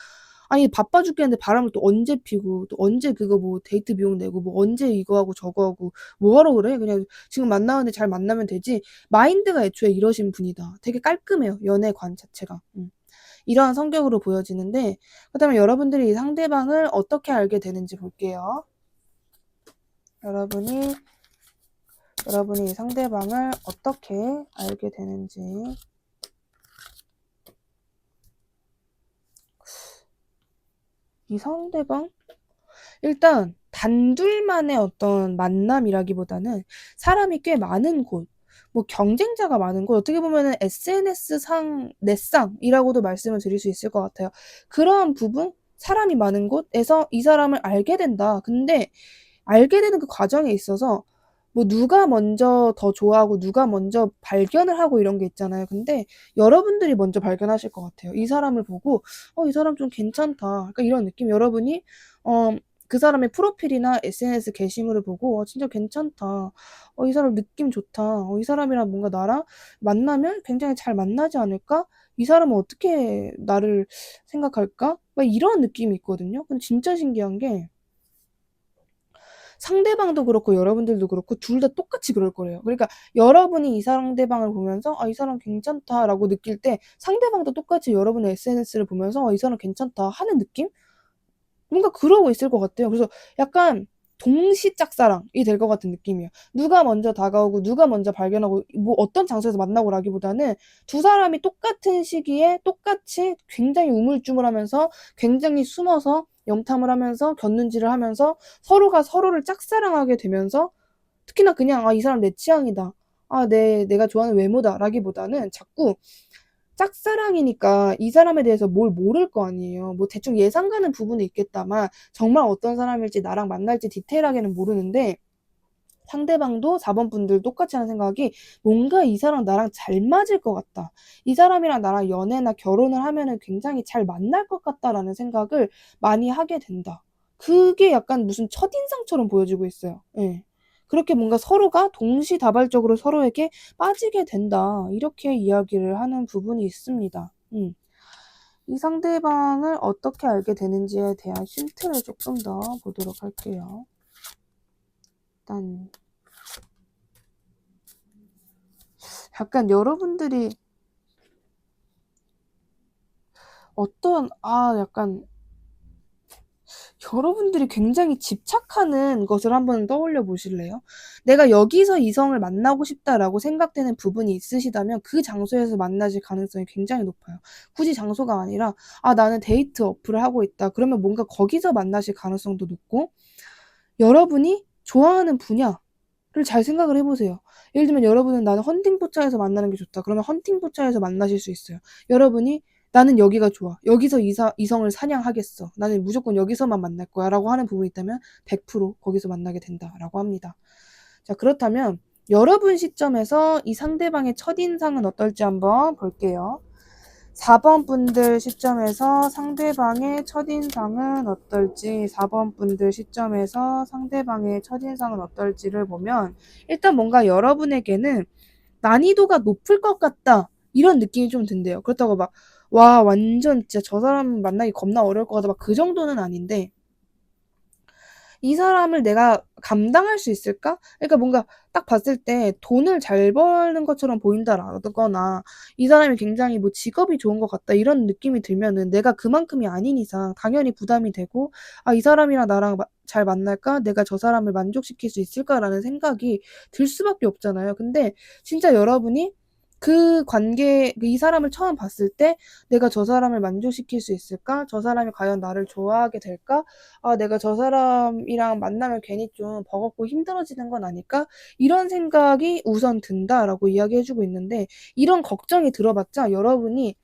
아니 바빠 죽겠는데 바람을 또 언제 피고 또 언제 그거 뭐 데이트 비용 내고 뭐 언제 이거 하고 저거 하고 뭐하러 그래? 그냥 지금 만나는데 잘 만나면 되지. 마인드가 애초에 이러신 분이다. 되게 깔끔해요. 연애관 자체가. 이러한 성격으로 보여지는데 그렇다면 여러분들이 이 상대방을 어떻게 알게 되는지 볼게요. 여러분이 이 상대방을 어떻게 알게 되는지. 이 상대방? 일단 단둘만의 어떤 만남이라기보다는 사람이 꽤 많은 곳, 뭐 경쟁자가 많은 곳, 어떻게 보면은 SNS상 넷상이라고도 말씀을 드릴 수 있을 것 같아요. 그러한 부분, 사람이 많은 곳에서 이 사람을 알게 된다. 근데 알게 되는 그 과정에 있어서 뭐 누가 먼저 더 좋아하고 누가 먼저 발견을 하고 이런 게 있잖아요. 근데 여러분들이 먼저 발견하실 것 같아요. 이 사람을 보고 이 사람 좀 괜찮다. 그러니까 이런 느낌. 여러분이 그 사람의 프로필이나 SNS 게시물을 보고 진짜 괜찮다. 이 사람 느낌 좋다. 이 사람이랑 뭔가 나랑 만나면 굉장히 잘 만나지 않을까? 이 사람은 어떻게 나를 생각할까? 막 이런 느낌이 있거든요. 근데 진짜 신기한 게 상대방도 그렇고 여러분들도 그렇고 둘 다 똑같이 그럴 거래요. 그러니까 여러분이 이 상대방을 보면서 이 사람 괜찮다라고 느낄 때 상대방도 똑같이 여러분의 SNS를 보면서 이 사람 괜찮다 하는 느낌? 뭔가 그러고 있을 것 같아요. 그래서 약간 동시 짝사랑이 될 것 같은 느낌이에요. 누가 먼저 다가오고 누가 먼저 발견하고 뭐 어떤 장소에서 만나고라기보다는 두 사람이 똑같은 시기에 똑같이 굉장히 우물쭈물하면서 굉장히 숨어서 염탐을 하면서 곁눈질을 하면서 서로가 서로를 짝사랑하게 되면서 특히나 그냥 이 사람 내 취향이다. 내가 좋아하는 외모다라기보다는 자꾸 짝사랑이니까 이 사람에 대해서 뭘 모를 거 아니에요. 뭐 대충 예상 가는 부분이 있겠다만 정말 어떤 사람일지 나랑 만날지 디테일하게는 모르는데 상대방도 4번 분들 똑같이 하는 생각이 뭔가 이 사람 나랑 잘 맞을 것 같다. 이 사람이랑 나랑 연애나 결혼을 하면은 굉장히 잘 만날 것 같다라는 생각을 많이 하게 된다. 그게 약간 무슨 첫인상처럼 보여지고 있어요. 예. 그렇게 뭔가 서로가 동시다발적으로 서로에게 빠지게 된다. 이렇게 이야기를 하는 부분이 있습니다. 이 상대방을 어떻게 알게 되는지에 대한 힌트를 조금 더 보도록 할게요. 일단 약간 여러분들이 약간 여러분들이 굉장히 집착하는 것을 한번 떠올려 보실래요? 내가 여기서 이성을 만나고 싶다라고 생각되는 부분이 있으시다면 그 장소에서 만나실 가능성이 굉장히 높아요. 굳이 장소가 아니라 나는 데이트 어플을 하고 있다. 그러면 뭔가 거기서 만나실 가능성도 높고 여러분이 좋아하는 분야를 잘 생각을 해보세요. 예를 들면 여러분은 나는 헌팅포차에서 만나는 게 좋다. 그러면 헌팅포차에서 만나실 수 있어요. 여러분이 나는 여기가 좋아. 여기서 이성을 사냥하겠어. 나는 무조건 여기서만 만날 거야. 라고 하는 부분이 있다면 100% 거기서 만나게 된다라고 합니다. 자, 그렇다면 여러분 시점에서 이 상대방의 첫인상은 어떨지 한번 볼게요. 4번 분들 시점에서 상대방의 첫인상은 어떨지 4번 분들 시점에서 상대방의 첫인상은 어떨지를 보면 일단 뭔가 여러분에게는 난이도가 높을 것 같다 이런 느낌이 좀 든대요. 그렇다고 막 와 완전 진짜 저 사람 만나기 겁나 어려울 것 같다 막 그 정도는 아닌데 이 사람을 내가 감당할 수 있을까? 그러니까 뭔가 딱 봤을 때 돈을 잘 버는 것처럼 보인다라거나 이 사람이 굉장히 뭐 직업이 좋은 것 같다 이런 느낌이 들면은 내가 그만큼이 아닌 이상 당연히 부담이 되고 아, 이 사람이랑 나랑 잘 만날까? 내가 저 사람을 만족시킬 수 있을까라는 생각이 들 수밖에 없잖아요. 근데 진짜 여러분이 그 관계, 이 사람을 처음 봤을 때 내가 저 사람을 만족시킬 수 있을까? 저 사람이 과연 나를 좋아하게 될까? 아, 내가 저 사람이랑 만나면 괜히 좀 버겁고 힘들어지는 건 아닐까? 이런 생각이 우선 든다라고 이야기해주고 있는데, 이런 걱정이 들어봤자 여러분이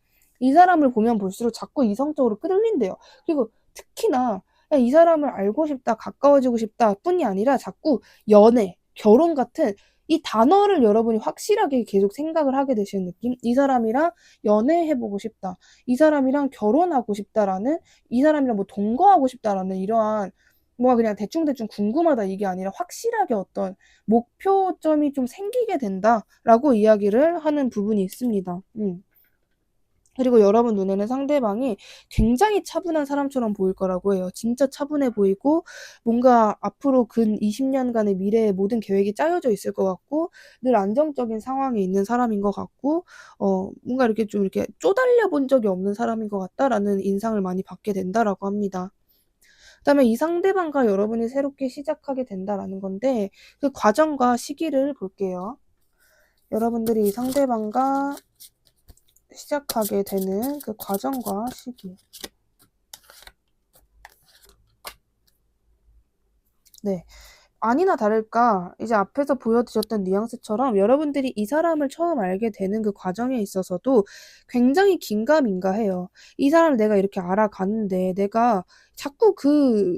이 사람을 보면 볼수록 자꾸 이성적으로 끌린대요. 그리고 특히나 이 사람을 알고 싶다, 가까워지고 싶다 뿐이 아니라 자꾸 연애, 결혼 같은 이 단어를 여러분이 확실하게 계속 생각을 하게 되시는 느낌? 이 사람이랑 연애해보고 싶다. 이 사람이랑 결혼하고 싶다라는, 이 사람이랑 뭐 동거하고 싶다라는 이러한 뭐가 그냥 대충대충 궁금하다 이게 아니라 확실하게 어떤 목표점이 좀 생기게 된다라고 이야기를 하는 부분이 있습니다. 그리고 여러분 눈에는 상대방이 굉장히 차분한 사람처럼 보일 거라고 해요. 진짜 차분해 보이고 뭔가 앞으로 근 20년간의 미래의 모든 계획이 짜여져 있을 것 같고 늘 안정적인 상황에 있는 사람인 것 같고 뭔가 이렇게 좀 이렇게 쪼달려 본 적이 없는 사람인 것 같다라는 인상을 많이 받게 된다라고 합니다. 그다음에 이 상대방과 여러분이 새롭게 시작하게 된다라는 건데 그 과정과 시기를 볼게요. 여러분들이 이 상대방과 시작하게 되는 그 과정과 시기. 네. 아니나 다를까 이제 앞에서 보여드렸던 뉘앙스처럼 여러분들이 이 사람을 처음 알게 되는 그 과정에 있어서도 굉장히 긴가민가해요. 이 사람을 내가 이렇게 알아가는데 내가 자꾸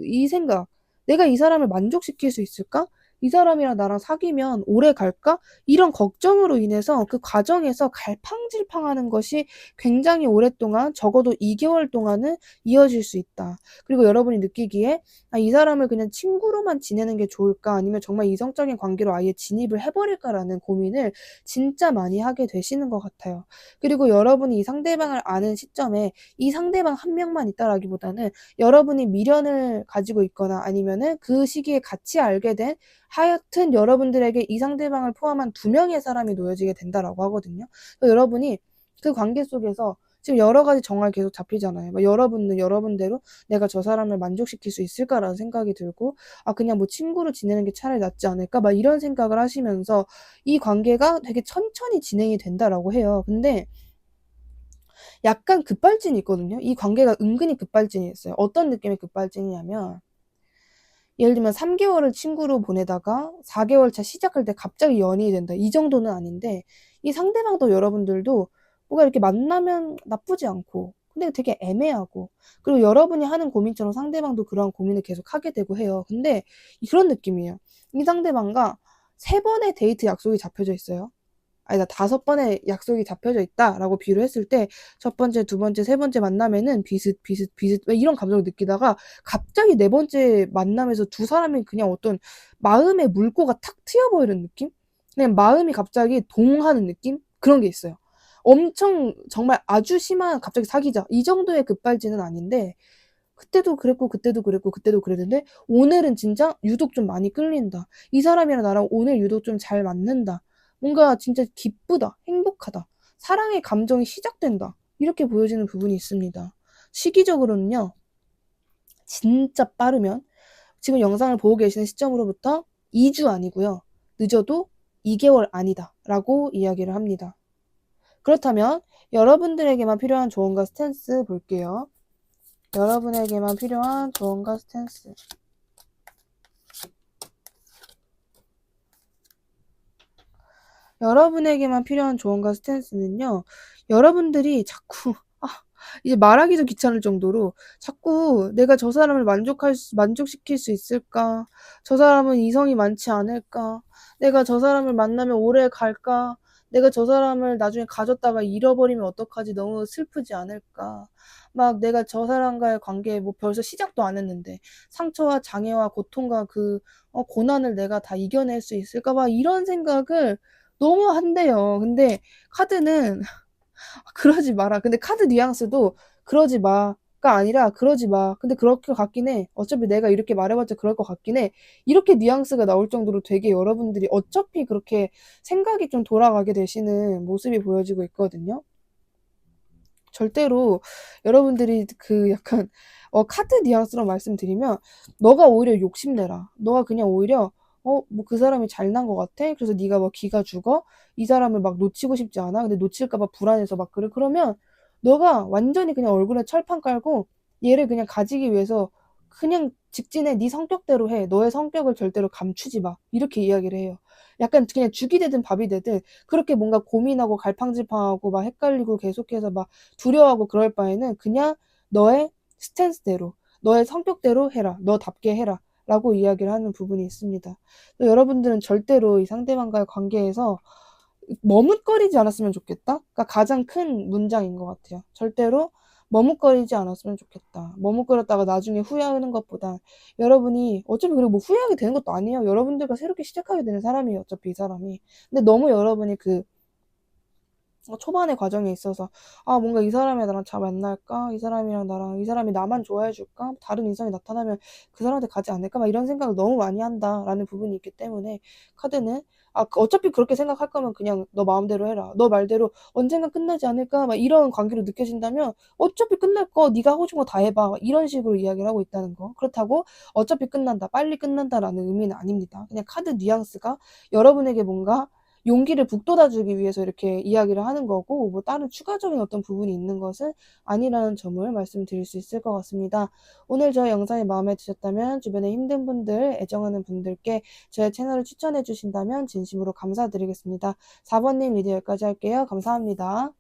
이 생각, 내가 이 사람을 만족시킬 수 있을까? 이 사람이랑 나랑 사귀면 오래 갈까? 이런 걱정으로 인해서 그 과정에서 갈팡질팡하는 것이 굉장히 오랫동안 적어도 2개월 동안은 이어질 수 있다. 그리고 여러분이 느끼기에 아, 이 사람을 그냥 친구로만 지내는 게 좋을까? 아니면 정말 이성적인 관계로 아예 진입을 해버릴까라는 고민을 진짜 많이 하게 되시는 것 같아요. 그리고 여러분이 이 상대방을 아는 시점에 이 상대방 한 명만 있다라기보다는 여러분이 미련을 가지고 있거나 아니면은 그 시기에 같이 알게 된 하여튼 여러분들에게 이 상대방을 포함한 2명의 사람이 놓여지게 된다라고 하거든요. 그래서 여러분이 그 관계 속에서 지금 여러 가지 정황이 계속 잡히잖아요. 여러분은 여러분대로 내가 저 사람을 만족시킬 수 있을까라는 생각이 들고 아 그냥 뭐 친구로 지내는 게 차라리 낫지 않을까 막 이런 생각을 하시면서 이 관계가 되게 천천히 진행이 된다라고 해요. 근데 약간 급발진이 있거든요. 이 관계가 은근히 급발진이 있어요. 어떤 느낌의 급발진이냐면 예를 들면 3개월을 친구로 보내다가 4개월 차 시작할 때 갑자기 연인이 된다. 이 정도는 아닌데 이 상대방도 여러분들도 뭐가 이렇게 만나면 나쁘지 않고 근데 되게 애매하고 그리고 여러분이 하는 고민처럼 상대방도 그런 고민을 계속 하게 되고 해요. 근데 그런 느낌이에요. 이 상대방과 3번의 데이트 약속이 잡혀져 있어요. 아니다 5번의 약속이 잡혀져 있다라고 비유를 했을 때 첫 번째, 두 번째, 세 번째 만남에는 비슷 이런 감정을 느끼다가 갑자기 4번째 만남에서 두 사람이 그냥 어떤 마음의 물꼬가 탁 트여버리는 느낌? 그냥 마음이 갑자기 동하는 느낌? 그런 게 있어요. 엄청 정말 아주 심한 갑자기 사귀자 이 정도의 급발진은 아닌데 그때도 그랬고 그때도 그랬고 그때도 그랬는데 오늘은 진짜 유독 좀 많이 끌린다. 이 사람이랑 나랑 오늘 유독 좀 잘 맞는다. 뭔가 진짜 기쁘다. 행복하다. 사랑의 감정이 시작된다. 이렇게 보여지는 부분이 있습니다. 시기적으로는요. 진짜 빠르면 지금 영상을 보고 계시는 시점으로부터 2주 아니고요. 늦어도 2개월 아니다. 라고 이야기를 합니다. 그렇다면 여러분들에게만 필요한 조언과 스탠스 볼게요. 여러분에게만 필요한 조언과 스탠스. 여러분에게만 필요한 조언과 스탠스는요. 여러분들이 자꾸 이제 말하기도 귀찮을 정도로 자꾸 내가 저 사람을 만족시킬 수 있을까? 저 사람은 이성이 많지 않을까? 내가 저 사람을 만나면 오래 갈까? 내가 저 사람을 나중에 가졌다가 잃어버리면 어떡하지? 너무 슬프지 않을까? 막 내가 저 사람과의 관계에 뭐 벌써 시작도 안 했는데 상처와 장애와 고통과 고난을 내가 다 이겨낼 수 있을까? 막 이런 생각을 너무 한대요. 근데 카드는 그러지 마라. 근데 카드 뉘앙스도 그러지 마. 아니라 그러지 마. 근데 그럴 것 같긴 해. 어차피 내가 이렇게 말해봤자 그럴 것 같긴 해. 이렇게 뉘앙스가 나올 정도로 되게 여러분들이 어차피 그렇게 생각이 좀 돌아가게 되시는 모습이 보여지고 있거든요. 절대로 여러분들이 그 약간 카드 뉘앙스로 말씀드리면 너가 오히려 욕심내라. 너가 그냥 오히려 뭐 그 사람이 잘난 것 같아? 그래서 네가 뭐 기가 죽어? 이 사람을 막 놓치고 싶지 않아? 근데 놓칠까 봐 불안해서 막 그래. 그러면 너가 완전히 그냥 얼굴에 철판 깔고 얘를 그냥 가지기 위해서 그냥 직진해. 네 성격대로 해. 너의 성격을 절대로 감추지 마. 이렇게 이야기를 해요. 약간 그냥 죽이 되든 밥이 되든 그렇게 뭔가 고민하고 갈팡질팡하고 막 헷갈리고 계속해서 막 두려워하고 그럴 바에는 그냥 너의 스탠스대로, 너의 성격대로 해라. 너답게 해라. 라고 이야기를 하는 부분이 있습니다. 여러분들은 절대로 이 상대방과의 관계에서 머뭇거리지 않았으면 좋겠다? 그러니까 가장 큰 문장인 것 같아요. 절대로 머뭇거리지 않았으면 좋겠다. 머뭇거렸다가 나중에 후회하는 것보다 여러분이 어차피 그리고 뭐 후회하게 되는 것도 아니에요. 여러분들과 새롭게 시작하게 되는 사람이에요. 어차피 이 사람이. 근데 너무 여러분이 그 초반의 과정에 있어서 뭔가 이 사람이 나랑 잘 만날까? 이 사람이랑 나랑 이 사람이 나만 좋아해 줄까? 다른 이성이 나타나면 그 사람한테 가지 않을까? 막 이런 생각을 너무 많이 한다라는 부분이 있기 때문에 카드는 어차피 그렇게 생각할 거면 그냥 너 마음대로 해라. 너 말대로 언젠가 끝나지 않을까? 막 이런 관계로 느껴진다면 어차피 끝날 거 네가 하고 싶은 거 다 해봐. 막 이런 식으로 이야기를 하고 있다는 거. 그렇다고 어차피 끝난다, 빨리 끝난다라는 의미는 아닙니다. 그냥 카드 뉘앙스가 여러분에게 뭔가 용기를 북돋아주기 위해서 이렇게 이야기를 하는 거고 뭐 다른 추가적인 어떤 부분이 있는 것은 아니라는 점을 말씀드릴 수 있을 것 같습니다. 오늘 저의 영상이 마음에 드셨다면 주변에 힘든 분들, 애정하는 분들께 저의 채널을 추천해 주신다면 진심으로 감사드리겠습니다. 4번님 리드 여기까지 할게요. 감사합니다.